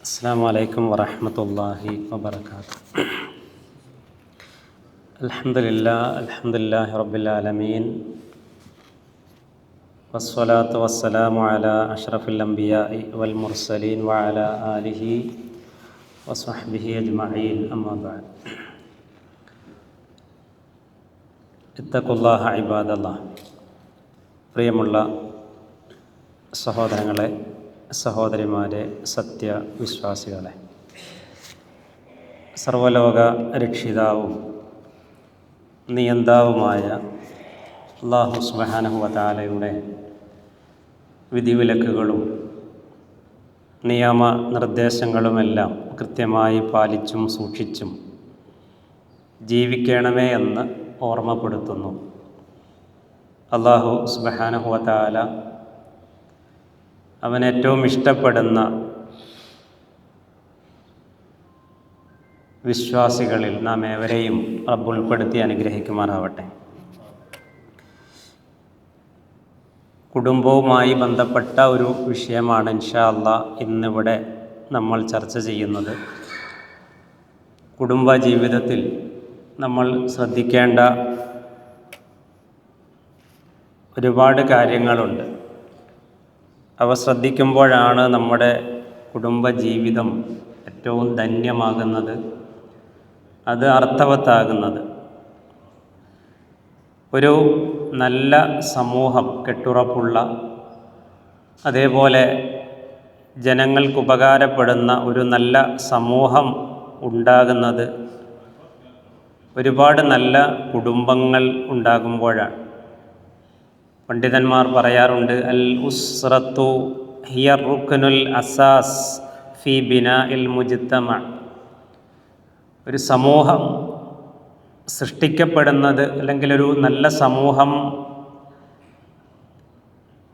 അസ്സലാമു അലൈക്കും വറഹ്മത്തുള്ളാഹി വബറകാതുഹു. അൽഹംദുലില്ലാഹി റബ്ബിൽ ആലമീൻ വസ്സലാത്തു വസ്സലാമു അലാ അഷ്റഫിൽ അംബിയാഇ വൽ മുർസലീൻ വഅലാ ആലിഹി വസ്വഹ്ബിഹി അജ്മഈൻ. അമ്മാ ബഅദ്. ഇത്തഖുല്ലാഹ ഇബാദല്ലാഹ്. പ്രിയമുള്ള സഹോദരങ്ങളെ, സഹോദരിമാരെ, സത്യവിശ്വാസികളെ, സർവലോക രക്ഷിതാവും നിയന്താവുമായ അല്ലാഹു സുബ്ഹാനഹു വ തആലയുടെ വിധിവിലക്കുകളും നിയമ നിർദ്ദേശങ്ങളുമെല്ലാം കൃത്യമായി പാലിച്ചും സൂക്ഷിച്ചും ജീവിക്കണമേ എന്ന് ഓർമ്മപ്പെടുത്തുന്നു. അല്ലാഹു സുബ്ഹാനഹു വ തആല അവൻ ഏറ്റവും ഇഷ്ടപ്പെടുന്ന വിശ്വാസികളിൽ നാം ഏവരെയും റബ്ബ് ഉൾപ്പെടുത്തി അനുഗ്രഹിക്കുമാറാവട്ടെ. കുടുംബവുമായി ബന്ധപ്പെട്ട ഒരു വിഷയമാണ് ഇൻഷാ അല്ലാഹ് ഇന്നിവിടെ നമ്മൾ ചർച്ച ചെയ്യുന്നത്. കുടുംബ ജീവിതത്തിൽ നമ്മൾ ശ്രദ്ധിക്കേണ്ട ഒരുപാട് കാര്യങ്ങളുണ്ട്. അവ ശ്രദ്ധിക്കുമ്പോഴാണ് നമ്മുടെ കുടുംബജീവിതം ഏറ്റവും ധന്യമാകുന്നത്, അത് അർത്ഥവത്താകുന്നത്. ഒരു നല്ല സമൂഹം, കെട്ടുറപ്പുള്ള, അതേപോലെ ജനങ്ങൾക്ക് ഉപകാരപ്പെടുന്ന ഒരു നല്ല സമൂഹം ഉണ്ടാകുന്നത് ഒരുപാട് നല്ല കുടുംബങ്ങൾ ഉണ്ടാകുമ്പോഴാണ്. പണ്ഡിതന്മാർ പറയാറുണ്ട്, അൽ ഉസ്റത്തു ഹിയ റുക്നുൽ അസാസ് ഫി ബിനാഇൽ മുജ്തമ. ഒരു സമൂഹം സൃഷ്ടിക്കപ്പെടുന്നത്, അല്ലെങ്കിൽ ഒരു നല്ല സമൂഹം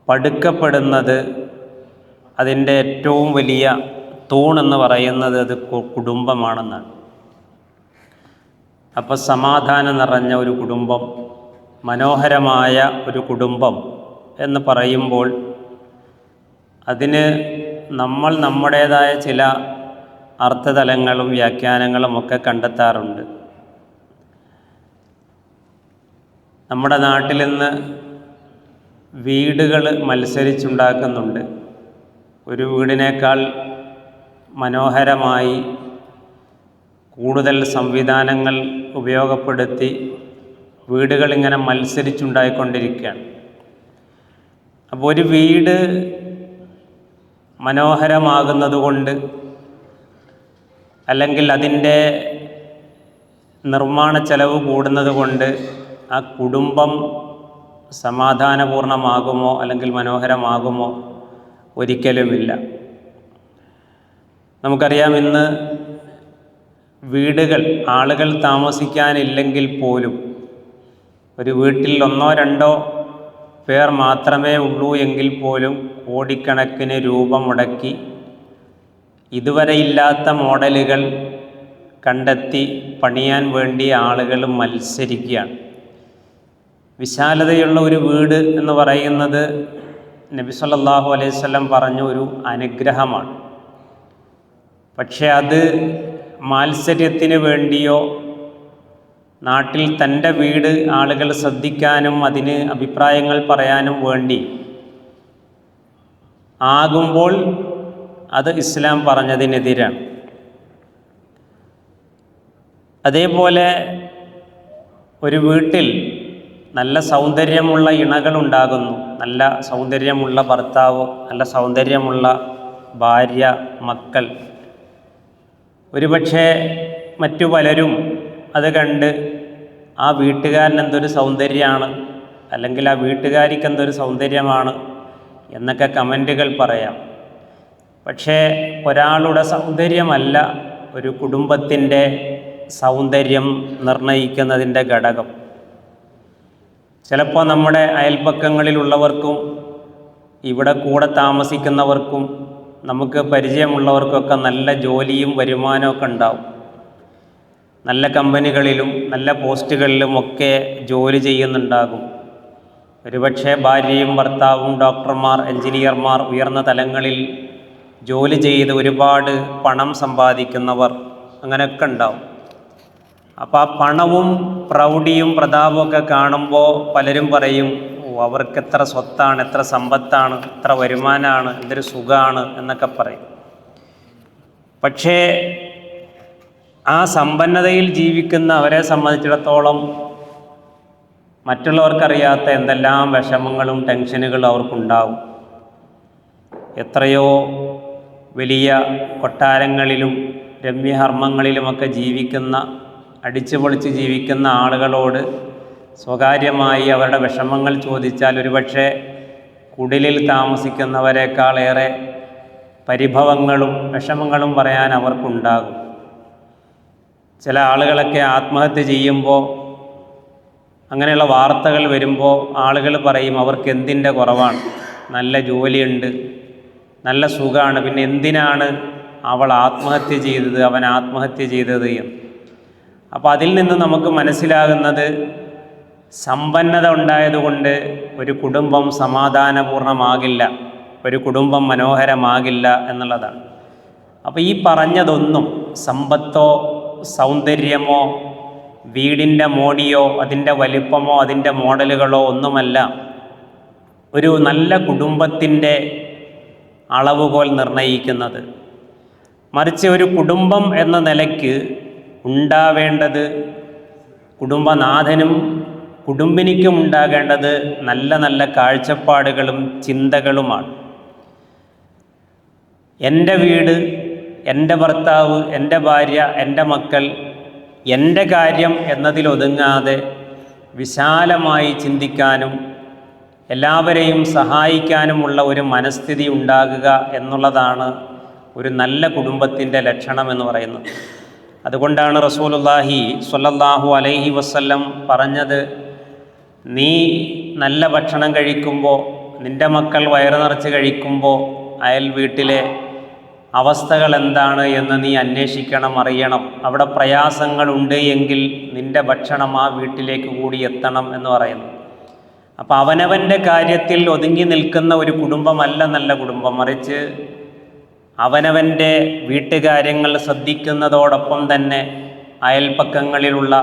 പടുക്കപ്പെടുന്നത്, അതിൻ്റെ ഏറ്റവും വലിയ തൂണെന്ന് പറയുന്നത് അത് കുടുംബമാണെന്നാണ്. അപ്പോൾ സമാധാനം നിറഞ്ഞ ഒരു കുടുംബം, മനോഹരമായ ഒരു കുടുംബം എന്ന് പറയുമ്പോൾ അതിന് നമ്മൾ നമ്മുടേതായ ചില അർത്ഥതലങ്ങളും വ്യാഖ്യാനങ്ങളും ഒക്കെ കണ്ടെത്താറുണ്ട്. നമ്മുടെ നാട്ടിൽ നിന്ന് വീടുകൾ മത്സരിച്ചുണ്ടാക്കുന്നുണ്ട്. ഒരു വീടിനേക്കാൾ മനോഹരമായി കൂടുതൽ സംവിധാനങ്ങൾ ഉപയോഗപ്പെടുത്തി വീടുകൾ ഇങ്ങനെ മത്സരിച്ചുണ്ടായിക്കൊണ്ടിരിക്കുകയാണ്. അപ്പോൾ ഒരു വീട് മനോഹരമാകുന്നത് കൊണ്ട്, അല്ലെങ്കിൽ അതിൻ്റെ നിർമ്മാണ ചെലവ് കൂടുന്നത് കൊണ്ട് ആ കുടുംബം സമാധാനപൂർണമാകുമോ അല്ലെങ്കിൽ മനോഹരമാകുമോ? ഒരിക്കലുമില്ല. നമുക്കറിയാം, ഇന്ന് വീടുകൾ ആളുകൾ താമസിക്കാനില്ലെങ്കിൽ പോലും ഒരു വീട്ടിൽ ഒന്നോ രണ്ടോ പേർ മാത്രമേ ഉള്ളൂ എങ്കിൽ പോലും കോടിക്കണക്കിന് രൂപ മുടക്കി ഇതുവരെ ഇല്ലാത്ത മോഡലുകൾ കണ്ടെത്തി പണിയാൻ വേണ്ടി ആളുകൾ മത്സരിക്കുകയാണ്. വിശാലതയുള്ള ഒരു വീട് എന്ന് പറയുന്നത് നബി സല്ലല്ലാഹു അലൈഹി വസല്ലം പറഞ്ഞ ഒരു അനുഗ്രഹമാണ്. പക്ഷേ അത് മാത്സര്യത്തിന് വേണ്ടിയോ നാട്ടിൽ തൻ്റെ വീട് ആളുകൾ ശ്രദ്ധിക്കാനും അതിന് അഭിപ്രായങ്ങൾ പറയാനും വേണ്ടി ആകുമ്പോൾ അത് ഇസ്ലാം പറഞ്ഞതിനെതിരാണ്. അതേപോലെ ഒരു വീട്ടിൽ നല്ല സൗന്ദര്യമുള്ള ഇണകളുണ്ടാകുന്നു, നല്ല സൗന്ദര്യമുള്ള ഭർത്താവ്, നല്ല സൗന്ദര്യമുള്ള ഭാര്യ, മക്കൾ. ഒരുപക്ഷെ മറ്റു പലരും അത് കണ്ട് ആ വീട്ടുകാരൻ എന്തൊരു സൗന്ദര്യമാണ്, അല്ലെങ്കിൽ ആ വീട്ടുകാരിക്ക് എന്തൊരു സൗന്ദര്യമാണ് എന്നൊക്കെ കമൻറ്റുകൾ പറയാം. പക്ഷേ ഒരാളുടെ സൗന്ദര്യമല്ല ഒരു കുടുംബത്തിൻ്റെ സൗന്ദര്യം നിർണ്ണയിക്കുന്നതിൻ്റെ ഘടകം. ചിലപ്പോൾ നമ്മുടെ അയൽപക്കങ്ങളിലുള്ളവർക്കും ഇവിടെ കൂടെ താമസിക്കുന്നവർക്കും നമുക്ക് പരിചയമുള്ളവർക്കൊക്കെ നല്ല ജോലിയും വരുമാനമൊക്കെ ഉണ്ടാവും. നല്ല കമ്പനികളിലും നല്ല പോസ്റ്റുകളിലുമൊക്കെ ജോലി ചെയ്യുന്നുണ്ടാകും. ഒരുപക്ഷെ ഭാര്യയും ഭർത്താവും ഡോക്ടർമാർ, എൻജിനീയർമാർ, ഉയർന്ന തലങ്ങളിൽ ജോലി ചെയ്ത് ഒരുപാട് പണം സമ്പാദിക്കുന്നവർ, അങ്ങനെയൊക്കെ ഉണ്ടാവും. അപ്പോൾ ആ പണവും പ്രൗഢിയും പ്രതാപവും ഒക്കെ കാണുമ്പോൾ പലരും പറയും, ഓ അവർക്ക് എത്ര സ്വത്താണ്, എത്ര സമ്പത്താണ്, എത്ര വരുമാനമാണ്, എന്തൊരു സുഖമാണ് എന്നൊക്കെ പറയും. പക്ഷേ ആ സമ്പന്നതയിൽ ജീവിക്കുന്ന അവരെ സംബന്ധിച്ചിടത്തോളം മറ്റുള്ളവർക്കറിയാത്ത എന്തെല്ലാം വിഷമങ്ങളും ടെൻഷനുകളും അവർക്കുണ്ടാവും. എത്രയോ വലിയ കൊട്ടാരങ്ങളിലും രമ്യഹർമ്മങ്ങളിലുമൊക്കെ ജീവിക്കുന്ന, അടിച്ചുപൊളിച്ച് ജീവിക്കുന്ന ആളുകളോട് സ്വകാര്യമായി അവരുടെ വിഷമങ്ങൾ ചോദിച്ചാൽ ഒരുപക്ഷെ കുടിലിൽ താമസിക്കുന്നവരെക്കാളേറെ പരിഭവങ്ങളും വിഷമങ്ങളും പറയാൻ അവർക്കുണ്ടാകും. ചില ആളുകളൊക്കെ ആത്മഹത്യ ചെയ്യുമ്പോൾ, അങ്ങനെയുള്ള വാർത്തകൾ വരുമ്പോൾ ആളുകൾ പറയും അവർക്ക് എന്തിൻ്റെ കുറവാണ്, നല്ല ജോലിയുണ്ട്, നല്ല സുഖമാണ്, പിന്നെ എന്തിനാണ് അവൾ ആത്മഹത്യ ചെയ്തത്, അവൻ ആത്മഹത്യ ചെയ്തത് എന്ന്. അപ്പോൾ അതിൽ നിന്ന് നമുക്ക് മനസ്സിലാകുന്നത് സമ്പന്നത ഉണ്ടായതുകൊണ്ട് ഒരു കുടുംബം സമാധാനപൂർണ്ണമാകില്ല, ഒരു കുടുംബം മനോഹരമാകില്ല എന്നുള്ളതാണ്. അപ്പോൾ ഈ പറഞ്ഞതൊന്നും സമ്പത്തോ സൗന്ദര്യമോ വീടിൻ്റെ മോടിയോ അതിൻ്റെ വലിപ്പമോ അതിൻ്റെ മോഡലുകളോ ഒന്നുമല്ല ഒരു നല്ല കുടുംബത്തിൻ്റെ അളവുകോൽ നിർണ്ണയിക്കുന്നത്. മറിച്ച് ഒരു കുടുംബം എന്ന നിലയ്ക്ക് ഉണ്ടാവേണ്ടത്, കുടുംബനാഥനും കുടുംബിനിക്കും ഉണ്ടാകേണ്ടത് നല്ല നല്ല കാഴ്ചപ്പാടുകളും ചിന്തകളുമാണ്. എൻ്റെ വീട്, എൻ്റെ ഭർത്താവ്, എൻ്റെ ഭാര്യ, എൻ്റെ മക്കൾ, എൻ്റെ കാര്യം എന്നതിലൊതുങ്ങാതെ വിശാലമായി ചിന്തിക്കാനും എല്ലാവരെയും സഹായിക്കാനുമുള്ള ഒരു മനസ്ഥിതി ഉണ്ടാകുക എന്നുള്ളതാണ് ഒരു നല്ല കുടുംബത്തിൻ്റെ ലക്ഷണമെന്ന് പറയുന്നത്. അതുകൊണ്ടാണ് റസൂലുള്ളാഹി സ്വല്ലല്ലാഹു അലൈഹി വസല്ലം പറഞ്ഞത്, നീ നല്ല ഭക്ഷണം കഴിക്കുമ്പോൾ, നിൻ്റെ മക്കൾ വയറ് നിറച്ച് കഴിക്കുമ്പോൾ അയൽ വീട്ടിലെ അവസ്ഥകൾ എന്താണ് എന്ന് നീ അന്വേഷിക്കണം, അറിയണം. അവിടെ പ്രയാസങ്ങളുണ്ട് എങ്കിൽ നിൻ്റെ ഭക്ഷണം ആ വീട്ടിലേക്ക് കൂടി എത്തണം എന്ന് പറയുന്നു. അപ്പോൾ അവനവൻ്റെ കാര്യത്തിൽ ഒതുങ്ങി നിൽക്കുന്ന ഒരു കുടുംബമല്ല നല്ല കുടുംബം. മറിച്ച് അവനവൻ്റെ വീട്ടുകാര്യങ്ങൾ ശ്രദ്ധിക്കുന്നതോടൊപ്പം തന്നെ അയൽപ്പക്കങ്ങളിലുള്ള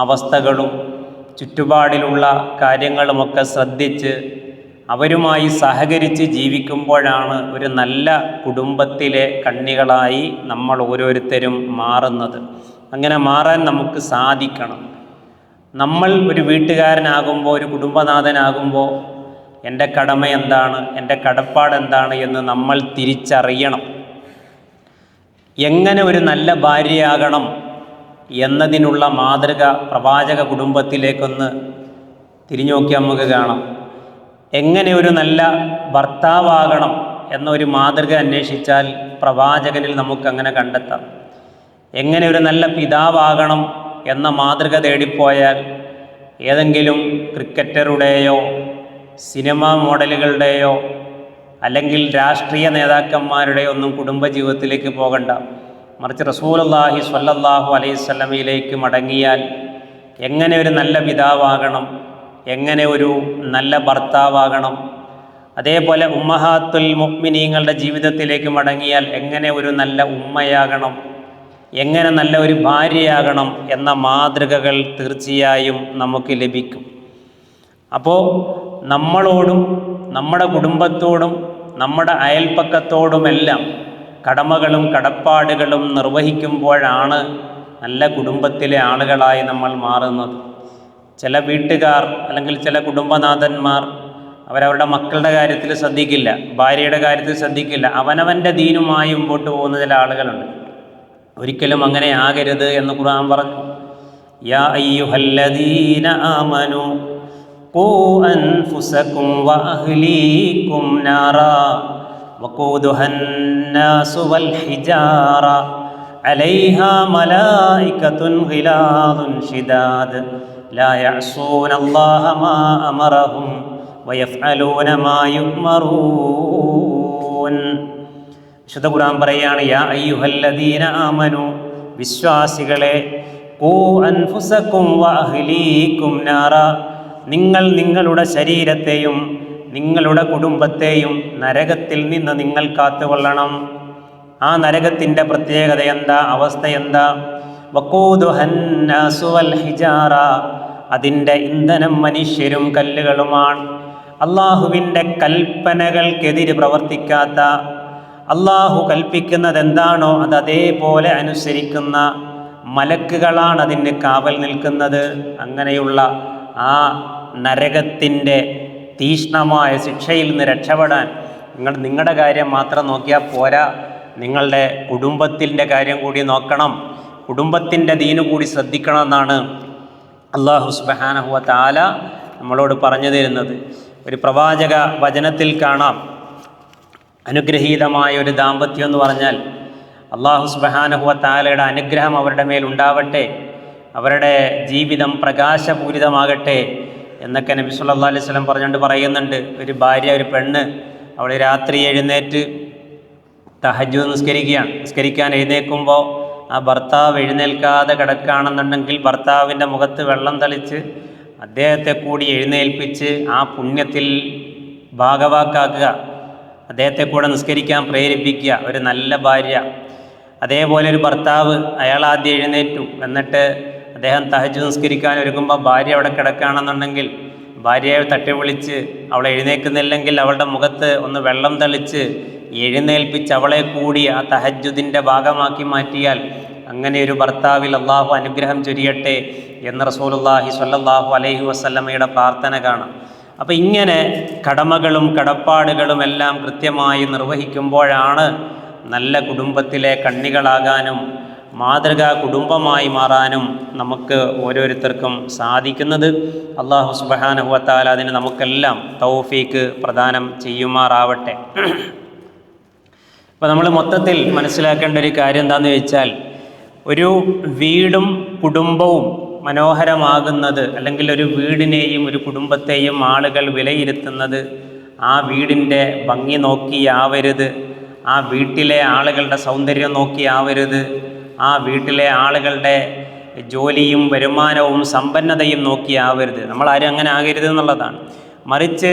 അവസ്ഥകളും ചുറ്റുപാടിലുള്ള കാര്യങ്ങളുമൊക്കെ ശ്രദ്ധിച്ച് അവരുമായി സഹകരിച്ച് ജീവിക്കുമ്പോഴാണ് ഒരു നല്ല കുടുംബത്തിലെ കണ്ണികളായി നമ്മൾ ഓരോരുത്തരും മാറുന്നത്. അങ്ങനെ മാറാൻ നമുക്ക് സാധിക്കണം. നമ്മൾ ഒരു വീട്ടുകാരനാകുമ്പോൾ, ഒരു കുടുംബനാഥനാകുമ്പോൾ എൻ്റെ കടമ എന്താണ്, എൻ്റെ കടപ്പാട് എന്താണ് എന്ന് നമ്മൾ തിരിച്ചറിയണം. എങ്ങനെ ഒരു നല്ല ഭാര്യയാകണം എന്നതിനുള്ള മാതൃക പ്രവാചക കുടുംബത്തിലേക്കൊന്ന് തിരിഞ്ഞു നോക്കി നമുക്ക് കാണാം. എങ്ങനെ ഒരു നല്ല ഭർത്താവാകണം എന്നൊരു മാതൃക അന്വേഷിച്ചാൽ പ്രവാചകനിൽ നമുക്കങ്ങനെ കണ്ടെത്താം. എങ്ങനെ ഒരു നല്ല പിതാവാകണം എന്ന മാതൃക തേടിപ്പോയാൽ ഏതെങ്കിലും ക്രിക്കറ്ററുടെയോ സിനിമാ മോഡലുകളുടെയോ അല്ലെങ്കിൽ രാഷ്ട്രീയ നേതാക്കന്മാരുടെയോ ഒന്നും കുടുംബജീവിതത്തിലേക്ക് പോകണ്ട. മറിച്ച് റസൂലുള്ളാഹി സ്വല്ലല്ലാഹു അലൈഹി വസല്ലമയിലേക്ക് മടങ്ങിയാൽ എങ്ങനെ ഒരു നല്ല പിതാവാകണം, എങ്ങനെ ഒരു നല്ല ഭർത്താവാകണം, അതേപോലെ ഉമ്മഹാത്തുൽ മുഅ്മിനീങ്ങളുടെ ജീവിതത്തിലേക്ക് മടങ്ങിയാൽ എങ്ങനെ ഒരു നല്ല ഉമ്മയാകണം, എങ്ങനെ നല്ല ഒരു ഭാര്യയാകണം എന്ന മാതൃകകൾ തീർച്ചയായും നമുക്ക് ലഭിക്കും. അപ്പോൾ നമ്മളോടും നമ്മുടെ കുടുംബത്തോടും നമ്മുടെ അയൽപ്പക്കത്തോടുമെല്ലാം കടമകളും കടപ്പാടുകളും നിർവഹിക്കുമ്പോഴാണ് നല്ല കുടുംബത്തിലെ ആളുകളായി നമ്മൾ മാറുന്നത്. ചില വീട്ടുകാർ അല്ലെങ്കിൽ ചില കുടുംബനാഥന്മാർ അവരവരുടെ മക്കളുടെ കാര്യത്തിൽ ശ്രദ്ധിക്കില്ല, ഭാര്യയുടെ കാര്യത്തിൽ ശ്രദ്ധിക്കില്ല, അവനവൻ്റെ ദീനുമായി മുമ്പോട്ട് പോകുന്ന ചില ആളുകളുണ്ട്. ഒരിക്കലും അങ്ങനെ ആകരുത് എന്ന് ഖുർആൻ പറഞ്ഞു. യാ അയ്യുഹല്ലദീന ആമനു ഖൂ അൻഫുസകും വഅഹ്ലീകും നാറാ വഖൂദുഹന്നാസു വൽ ഹിജാറ അലൈഹാ മലായികത്തുൻ ഗിലാദുൻ ശിദാദ് ലാ യഅസൂനല്ലാഹ മാ അമറഹും വയഫ്അലൂന മാ യുഅ്മറൂൻ. വിശുദ്ധ ഖുർആൻ പറയുകയാണ്, യാ അയ്യുഹല്ലദീന ആമനു, വിശ്വാസികളെ, ഖൂ അൻഫുസകും വഅഹ്ലീകും നാറ, നിങ്ങൾ നിങ്ങളുടെ ശരീരത്തെയും നിങ്ങളുടെ കുടുംബത്തെയും നരകത്തിൽ നിന്ന് നിങ്ങൾ കാത്തുകൊള്ളണം. ആ നരകത്തിൻ്റെ പ്രത്യേകത എന്താ, അവസ്ഥ എന്താ? വഖൂദുഹന്നാസു വൽ ഹിജാറ, അതിൻ്റെ ഇന്ധനം മനുഷ്യരും കല്ലുകളുമാണ്. അള്ളാഹുവിൻ്റെ കൽപ്പനകൾക്കെതിരെ പ്രവർത്തിക്കാത്ത, അള്ളാഹു കൽപ്പിക്കുന്നത് എന്താണോ അത് അതേപോലെ അനുസരിക്കുന്ന മലക്കുകളാണ് അതിന് കാവൽ നിൽക്കുന്നത്. അങ്ങനെയുള്ള ആ നരകത്തിൻ്റെ തീക്ഷ്ണമായ ശിക്ഷയിൽ നിന്ന് രക്ഷപ്പെടാൻ നിങ്ങളുടെ കാര്യം മാത്രം നോക്കിയാൽ പോരാ, നിങ്ങളുടെ കുടുംബത്തിൻ്റെ കാര്യം കൂടി നോക്കണം, കുടുംബത്തിൻ്റെ ദീന് കൂടി ശ്രദ്ധിക്കണമെന്നാണ് അല്ലാഹു സുബ്ഹാനഹു വ തആല നമ്മളോട് പറഞ്ഞു തരുന്നത്. ഒരു പ്രവാചക വചനത്തിൽ കാണാം, അനുഗ്രഹീതമായ ഒരു ദാമ്പത്യം എന്ന് പറഞ്ഞാൽ അല്ലാഹു സുബ്ഹാനഹു വ തആലയുടെ അനുഗ്രഹം അവരുടെ മേൽ ഉണ്ടാവട്ടെ, അവരുടെ ജീവിതം പ്രകാശപൂരിതമാകട്ടെ എന്നൊക്കെ നബി സല്ലല്ലാഹു അലൈഹി വസല്ലം പറഞ്ഞുകൊണ്ട് പറയുന്നുണ്ട്. ഒരു ഭാര്യ, ഒരു പെണ്ണ്, അവൾ രാത്രി എഴുന്നേറ്റ് തഹജ്ജുദ് നിസ്കരിക്കാൻ എഴുന്നേൽക്കുമ്പോൾ ആ ഭർത്താവ് എഴുന്നേൽക്കാതെ കിടക്കുകയാണെന്നുണ്ടെങ്കിൽ ഭർത്താവിൻ്റെ മുഖത്ത് വെള്ളം തളിച്ച് അദ്ദേഹത്തെ കൂടി എഴുന്നേൽപ്പിച്ച് ആ പുണ്യത്തിൽ ഭാഗവാക്കാക്കുക, അദ്ദേഹത്തെ കൂടെ നിസ്കരിക്കാൻ പ്രേരിപ്പിക്കുക, ഒരു നല്ല ഭാര്യ. അതേപോലെ ഒരു ഭർത്താവ്, അയാൾ ആദ്യം എഴുന്നേറ്റു, എന്നിട്ട് അദ്ദേഹം തഹജ്ജുദ് നിസ്കരിക്കാൻ ഒരുങ്ങുമ്പോൾ ഭാര്യ അവിടെ കിടക്കുകയാണെന്നുണ്ടെങ്കിൽ ഭാര്യയെ തട്ടി വിളിച്ച് അവളെ എഴുന്നേൽക്കുന്നില്ലെങ്കിൽ അവളുടെ മുഖത്ത് ഒന്ന് വെള്ളം തളിച്ച് എഴുന്നേൽപ്പിച്ച് അവളെ കൂടി ആ തഹജ്ജുദിൻ്റെ ഭാഗമാക്കി മാറ്റിയാൽ അങ്ങനെ ഒരു ഭർത്താവിൽ അള്ളാഹു അനുഗ്രഹം ചൊരിയട്ടെ എന്ന് റസൂലുള്ളാഹി സ്വല്ലല്ലാഹു അലൈഹി വസല്ലമയുടെ പ്രാർത്ഥന കാണാം. അപ്പോൾ ഇങ്ങനെ കടമകളും കടപ്പാടുകളും എല്ലാം കൃത്യമായി നിർവഹിക്കുമ്പോഴാണ് നല്ല കുടുംബത്തിലെ കണ്ണികളാകാനും മാതൃകാ കുടുംബമായി മാറാനും നമുക്ക് ഓരോരുത്തർക്കും സാധിക്കുന്നത്. അല്ലാഹു സുബ്ഹാനഹു വ തആല അതിന് നമുക്കെല്ലാം തൗഫീക്ക് പ്രദാനം ചെയ്യുമാറാവട്ടെ. അപ്പോൾ നമ്മൾ മൊത്തത്തിൽ മനസ്സിലാക്കേണ്ട ഒരു കാര്യം എന്താണെന്ന് ചോദിച്ചാൽ, ഒരു വീടും കുടുംബവും മനോഹരമാകുന്നത്, അല്ലെങ്കിൽ ഒരു വീടിനെയും ഒരു കുടുംബത്തെയും ആളുകൾ വിലയിരുത്തുന്നത് ആ വീടിൻ്റെ ഭംഗി നോക്കിയാവരുത്, ആ വീട്ടിലെ ആളുകളുടെ സൗന്ദര്യം നോക്കിയാവരുത്, ആ വീട്ടിലെ ആളുകളുടെ ജോലിയും വരുമാനവും സമ്പന്നതയും നോക്കിയാവരുത്. നമ്മളാരും അങ്ങനെ ആകരുത് എന്നുള്ളതാണ്. മറിച്ച്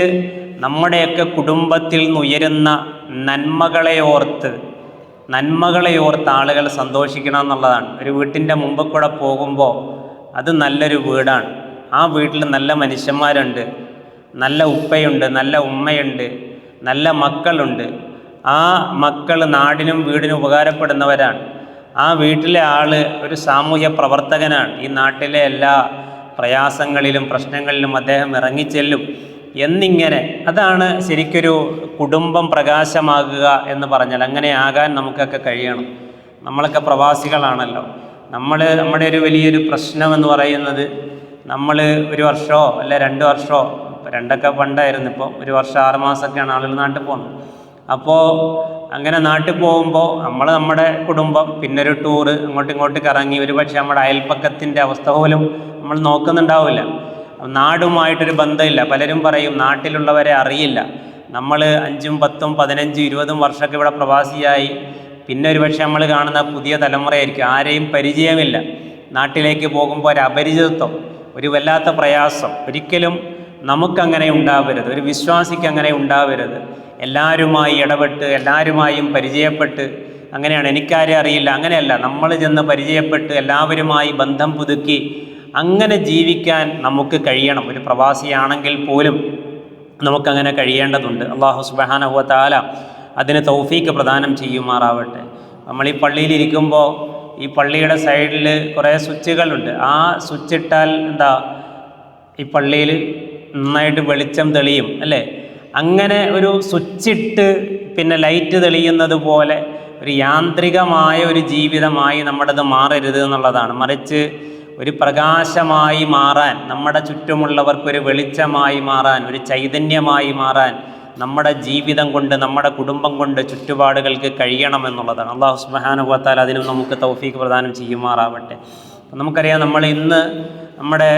നമ്മുടെയൊക്കെ കുടുംബത്തിൽ നിന്ന് ഉയരുന്ന നന്മകളെ ഓർത്ത് ആളുകൾ സന്തോഷിക്കണം എന്നുള്ളതാണ്. ഒരു വീട്ടിൻ്റെ മുമ്പ് കൂടെ പോകുമ്പോൾ അത് നല്ലൊരു വീടാണ്, ആ വീട്ടിൽ നല്ല മനുഷ്യന്മാരുണ്ട്, നല്ല ഉപ്പയുണ്ട്, നല്ല ഉമ്മയുണ്ട്, നല്ല മക്കളുണ്ട്, ആ മക്കൾ നാടിനും വീടിനും ഉപകാരപ്പെടുന്നവരാണ്, ആ വീട്ടിലെ ആൾ ഒരു സാമൂഹ്യ പ്രവർത്തകനാണ്, ഈ നാട്ടിലെ എല്ലാ പ്രയാസങ്ങളിലും പ്രശ്നങ്ങളിലും അദ്ദേഹം ഇറങ്ങിച്ചെല്ലും എന്നിങ്ങനെ. അതാണ് ശരിക്കൊരു കുടുംബം പ്രകാശമാകുക എന്ന് പറഞ്ഞാൽ. അങ്ങനെ ആകാൻ നമുക്കൊക്കെ കഴിയണം. നമ്മളൊക്കെ പ്രവാസികളാണല്ലോ. നമ്മുടെ ഒരു വലിയൊരു പ്രശ്നമെന്ന് പറയുന്നത്, നമ്മൾ ഒരു വർഷമോ അല്ല 2 വർഷമോ, രണ്ടൊക്കെ പണ്ടായിരുന്നു, ഇപ്പോൾ 1 വർഷം 6 മാസമൊക്കെയാണ് ആളുകൾ നാട്ടിൽ പോകുന്നത്. അപ്പോൾ അങ്ങനെ നാട്ടിൽ പോകുമ്പോൾ നമ്മുടെ കുടുംബം, പിന്നൊരു ടൂറ്, അങ്ങോട്ട് കറങ്ങി, ഒരു പക്ഷേ നമ്മുടെ അയൽപ്പക്കത്തിൻ്റെ അവസ്ഥ പോലും നമ്മൾ നോക്കുന്നുണ്ടാവില്ല. നാടുമായിട്ടൊരു ബന്ധമില്ല. പലരും പറയും നാട്ടിലുള്ളവരെ അറിയില്ല. നമ്മൾ 5, 10, 15, 20 വർഷമൊക്കെ ഇവിടെ പ്രവാസിയായി, പിന്നെ ഒരു പക്ഷേ നമ്മൾ കാണുന്ന പുതിയ തലമുറയായിരിക്കും, ആരെയും പരിചയമില്ല. നാട്ടിലേക്ക് പോകുമ്പോൾ ഒരു അപരിചിതത്വം, ഒരു വല്ലാത്ത പ്രയാസം. ഒരിക്കലും നമുക്കങ്ങനെ ഉണ്ടാവരുത്, ഒരു വിശ്വാസിക്ക് അങ്ങനെ ഉണ്ടാവരുത്. എല്ലാവരുമായി ഇടപെട്ട് എല്ലാവരുമായും പരിചയപ്പെട്ട്, അങ്ങനെയാണ് എനിക്കാരെ അറിയില്ല, അങ്ങനെയല്ല, നമ്മൾ ചെന്ന് പരിചയപ്പെട്ട് എല്ലാവരുമായി ബന്ധം പുതുക്കി അങ്ങനെ ജീവിക്കാൻ നമുക്ക് കഴിയണം. ഒരു പ്രവാസിയാണെങ്കിൽ പോലും നമുക്കങ്ങനെ കഴിയേണ്ടതുണ്ട്. അല്ലാഹു സുബ്ഹാനഹു വ തആല അതിന് തൗഫീക്ക് പ്രദാനം ചെയ്യുമാറാവട്ടെ. നമ്മൾ ഈ പള്ളിയിലിരിക്കുമ്പോൾ ഈ പള്ളിയുടെ സൈഡിൽ കുറേ സ്വിച്ചുകളുണ്ട്. ആ സ്വിച്ച് ഇട്ടാൽ എന്താ, ഈ പള്ളിയിൽ നന്നായിട്ട് വെളിച്ചം തെളിയും അല്ലേ? അങ്ങനെ ഒരു സ്വിച്ചിട്ട് പിന്നെ ലൈറ്റ് തെളിയുന്നത് പോലെ ഒരു യാന്ത്രികമായ ഒരു ജീവിതമായി നമ്മുടേത് മാറരുത് എന്നുള്ളതാണ്. മറിച്ച് ഒരു പ്രകാശമായി മാറാൻ, നമ്മുടെ ചുറ്റുമുള്ളവർക്കൊരു വെളിച്ചമായി മാറാൻ, ഒരു ചൈതന്യമായി മാറാൻ നമ്മുടെ ജീവിതം കൊണ്ട്, നമ്മുടെ കുടുംബം കൊണ്ട് ചുറ്റുപാടുകൾക്ക് കഴിയണമെന്നുള്ളതാണ്. അല്ലാഹു സുബ്ഹാനഹു വ തആല അതിനും നമുക്ക് തൗഫീക്ക് പ്രദാനം ചെയ്യുമാറാവട്ടെ. നമുക്കറിയാം, നമ്മൾ ഇന്ന് നമ്മുടെ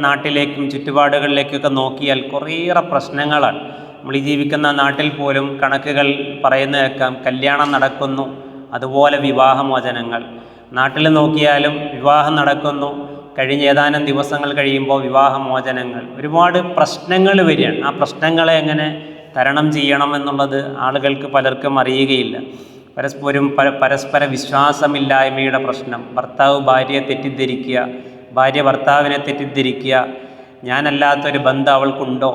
നാട്ടിലേക്കും ചുറ്റുപാടുകളിലേക്കൊക്കെ നോക്കിയാൽ കുറേയേറെ പ്രശ്നങ്ങളാണ്. നമ്മൾ ഈ ജീവിക്കുന്ന നാട്ടിൽ പോലും കണക്കുകൾ പറയുന്ന കേൾക്കാം, കല്യാണം നടക്കുന്നു, അതുപോലെ വിവാഹമോചനങ്ങൾ. നാട്ടിൽ നോക്കിയാലും വിവാഹം നടക്കുന്നു, കഴിഞ്ഞ ഏതാനും ദിവസങ്ങൾ കഴിയുമ്പോൾ വിവാഹമോചനങ്ങൾ, ഒരുപാട് പ്രശ്നങ്ങൾ വരികയാണ്. ആ പ്രശ്നങ്ങളെ എങ്ങനെ തരണം ചെയ്യണം എന്നുള്ളത് ആളുകൾക്ക് പലർക്കും അറിയുകയില്ല. പരസ്പര വിശ്വാസമില്ലായ്മയുടെ പ്രശ്നം, ഭർത്താവ് ഭാര്യയെ തെറ്റിദ്ധരിക്കുക, ഭാര്യ ഭർത്താവിനെ തെറ്റിദ്ധരിക്കുക, ഞാനല്ലാത്തൊരു ബന്ധം അവൾക്കുണ്ടോ,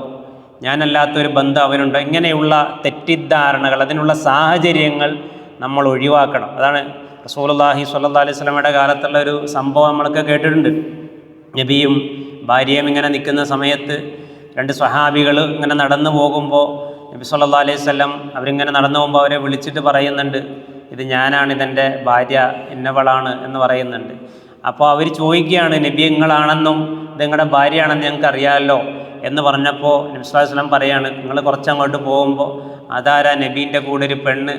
ഞാനല്ലാത്തൊരു ബന്ധം അവനുണ്ടോ, ഇങ്ങനെയുള്ള തെറ്റിദ്ധാരണകൾ, അതിനുള്ള സാഹചര്യങ്ങൾ നമ്മൾ ഒഴിവാക്കണം. അതാണ് റസൂലുള്ളാഹി സ്വല്ലല്ലാഹി അലൈഹി വസല്ലമയുടെ കാലത്തുള്ള ഒരു സംഭവം നമ്മളൊക്കെ കേട്ടിട്ടുണ്ട്. നബിയും ഭാര്യയും ഇങ്ങനെ നിൽക്കുന്ന സമയത്ത് രണ്ട് സ്വഹാബികൾ ഇങ്ങനെ നടന്നു പോകുമ്പോൾ നബി സ്വല്ലല്ലാഹി അലൈഹി വസല്ലം അവരിങ്ങനെ നടന്നു പോകുമ്പോൾ അവരെ വിളിച്ചിട്ട് പറയുന്നുണ്ട്, ഇത് ഞാനാണ്, ഇതെൻ്റെ ഭാര്യ ഇന്നവളാണ് എന്ന് പറയുന്നുണ്ട്. അപ്പോൾ അവർ ചോദിക്കുകയാണ്, നബി നിങ്ങളാണെന്നും ഇത് നിങ്ങളുടെ ഭാര്യയാണെന്ന് ഞങ്ങൾക്ക് അറിയാമല്ലോ എന്ന് പറഞ്ഞപ്പോൾ നബി സ്വല്ലല്ലാഹി അലൈഹി വസല്ലം പറയാണ്, നിങ്ങൾ കുറച്ചങ്ങോട്ട് പോകുമ്പോൾ അതാരാ നബീൻ്റെ കൂടെ ഒരു പെണ്ണ്,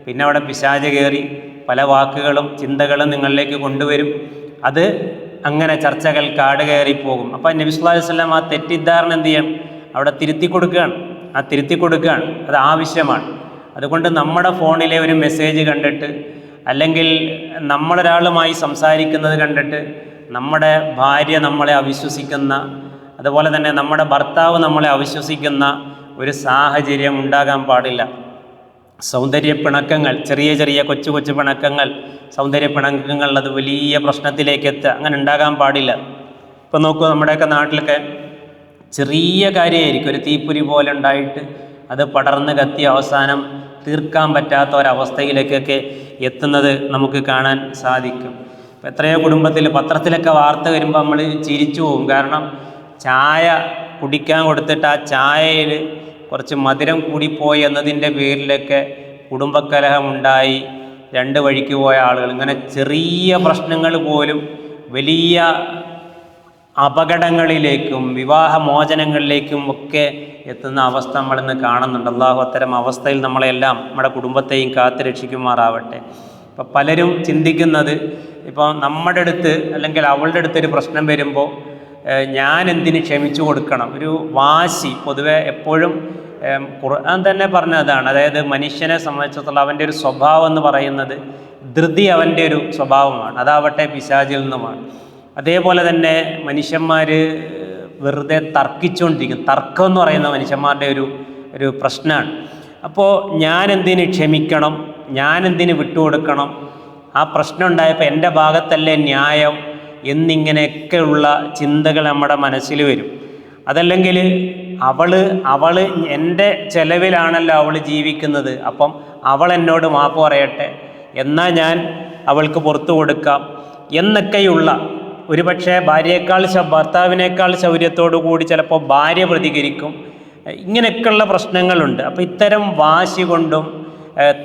പിന്നെ അവിടെ പിശാച് കയറി പല വാക്കുകളും ചിന്തകളും നിങ്ങളിലേക്ക് കൊണ്ടുവരും, അത് അങ്ങനെ ചർച്ചകൾ കാട് കയറിപ്പോകും. അപ്പോൾ നബി സല്ലല്ലാഹു അലൈഹി വസല്ലം ആ തെറ്റിദ്ധാരണ എന്ത് ചെയ്യണം, അവിടെ തിരുത്തി കൊടുക്കുകയാണ്. അത് ആവശ്യമാണ്. അതുകൊണ്ട് നമ്മുടെ ഫോണിലെ ഒരു മെസ്സേജ് കണ്ടിട്ട്, അല്ലെങ്കിൽ നമ്മളൊരാളുമായി സംസാരിക്കുന്നത് കണ്ടിട്ട് നമ്മുടെ ഭാര്യ നമ്മളെ അവിശ്വസിക്കുന്ന, അതുപോലെ തന്നെ നമ്മുടെ ഭർത്താവ് നമ്മളെ അവിശ്വസിക്കുന്ന ഒരു സാഹചര്യം ഉണ്ടാകാൻ പാടില്ല. സൗന്ദര്യ പിണക്കങ്ങൾ, ചെറിയ ചെറിയ കൊച്ചു കൊച്ചു പിണക്കങ്ങൾ, സൗന്ദര്യ പിണക്കങ്ങൾ, അത് വലിയ പ്രശ്നത്തിലേക്ക് എത്തുക, അങ്ങനെ ഉണ്ടാകാൻ പാടില്ല. ഇപ്പം നോക്കൂ, നമ്മുടെയൊക്കെ നാട്ടിലൊക്കെ ചെറിയ കാര്യമായിരിക്കും, ഒരു തീപ്പൊരി പോലെ ഉണ്ടായിട്ട് അത് പടർന്ന് കത്തി അവസാനം തീർക്കാൻ പറ്റാത്ത ഒരവസ്ഥയിലേക്കൊക്കെ എത്തുന്നത് നമുക്ക് കാണാൻ സാധിക്കും. ഇപ്പം എത്രയോ കുടുംബത്തിൽ പത്രത്തിലൊക്കെ വാർത്ത വരുമ്പോൾ നമ്മൾ ചിരിച്ചു പോകും. കാരണം ചായ കുടിക്കാൻ കൊടുത്തിട്ട് ആ ചായയിൽ കുറച്ച് മധുരം കൂടിപ്പോയി എന്നതിൻ്റെ പേരിലൊക്കെ കുടുംബക്കലഹമുണ്ടായി രണ്ട് വഴിക്ക് പോയ ആളുകൾ. ഇങ്ങനെ ചെറിയ പ്രശ്നങ്ങൾ പോലും വലിയ അപകടങ്ങളിലേക്കും വിവാഹമോചനങ്ങളിലേക്കും ഒക്കെ എത്തുന്ന അവസ്ഥ നമ്മളിന്ന് കാണുന്നുണ്ട്. അള്ളാഹു അത്തരം അവസ്ഥയിൽ നമ്മളെല്ലാം നമ്മുടെ കുടുംബത്തെയും കാത്തു രക്ഷിക്കുമാറാവട്ടെ. ഇപ്പം പലരും ചിന്തിക്കുന്നത്, ഇപ്പോൾ നമ്മുടെ അടുത്ത് അല്ലെങ്കിൽ അവളുടെ അടുത്തൊരു പ്രശ്നം വരുമ്പോൾ ഞാൻ എന്തിന് ക്ഷമിച്ചു കൊടുക്കണം, ഒരു വാശി. പൊതുവെ എപ്പോഴും ഖുർആൻ തന്നെ പറഞ്ഞതാണ്, അതായത് മനുഷ്യനെ സംബന്ധിച്ചിടത്തോളം അവൻ്റെ ഒരു സ്വഭാവം എന്ന് പറയുന്നത് ധൃതി അവൻ്റെ ഒരു സ്വഭാവമാണ്, അതാവട്ടെ പിശാചിൽ നിന്നുമാണ്. അതേപോലെ തന്നെ മനുഷ്യന്മാർ വെറുതെ തർക്കിച്ചുകൊണ്ടിരിക്കും. തർക്കം എന്ന് പറയുന്ന മനുഷ്യന്മാരുടെ ഒരു പ്രശ്നമാണ്. അപ്പോൾ ഞാൻ എന്തിന് ക്ഷമിക്കണം, ഞാൻ എന്തിന് വിട്ടുകൊടുക്കണം, ആ പ്രശ്നം ഉണ്ടായപ്പോൾ എൻ്റെ ഭാഗത്തല്ലേ ന്യായം എന്നിങ്ങനെയൊക്കെയുള്ള ചിന്തകൾ നമ്മുടെ മനസ്സിൽ വരും. അതല്ലെങ്കിൽ അവൾ എൻ്റെ ചെലവിലാണല്ലോ അവൾ ജീവിക്കുന്നത്, അപ്പം അവൾ എന്നോട് മാപ്പ് പറയട്ടെ, എന്നാൽ ഞാൻ അവൾക്ക് പുറത്തു കൊടുക്കാം എന്നൊക്കെയുള്ള, ഒരുപക്ഷെ ഭർത്താവിനേക്കാൾ ശൗര്യത്തോടു കൂടി ചിലപ്പോൾ ഭാര്യ പ്രതികരിക്കും. ഇങ്ങനെയൊക്കെയുള്ള പ്രശ്നങ്ങളുണ്ട്. അപ്പോൾ ഇത്തരം വാശി കൊണ്ടും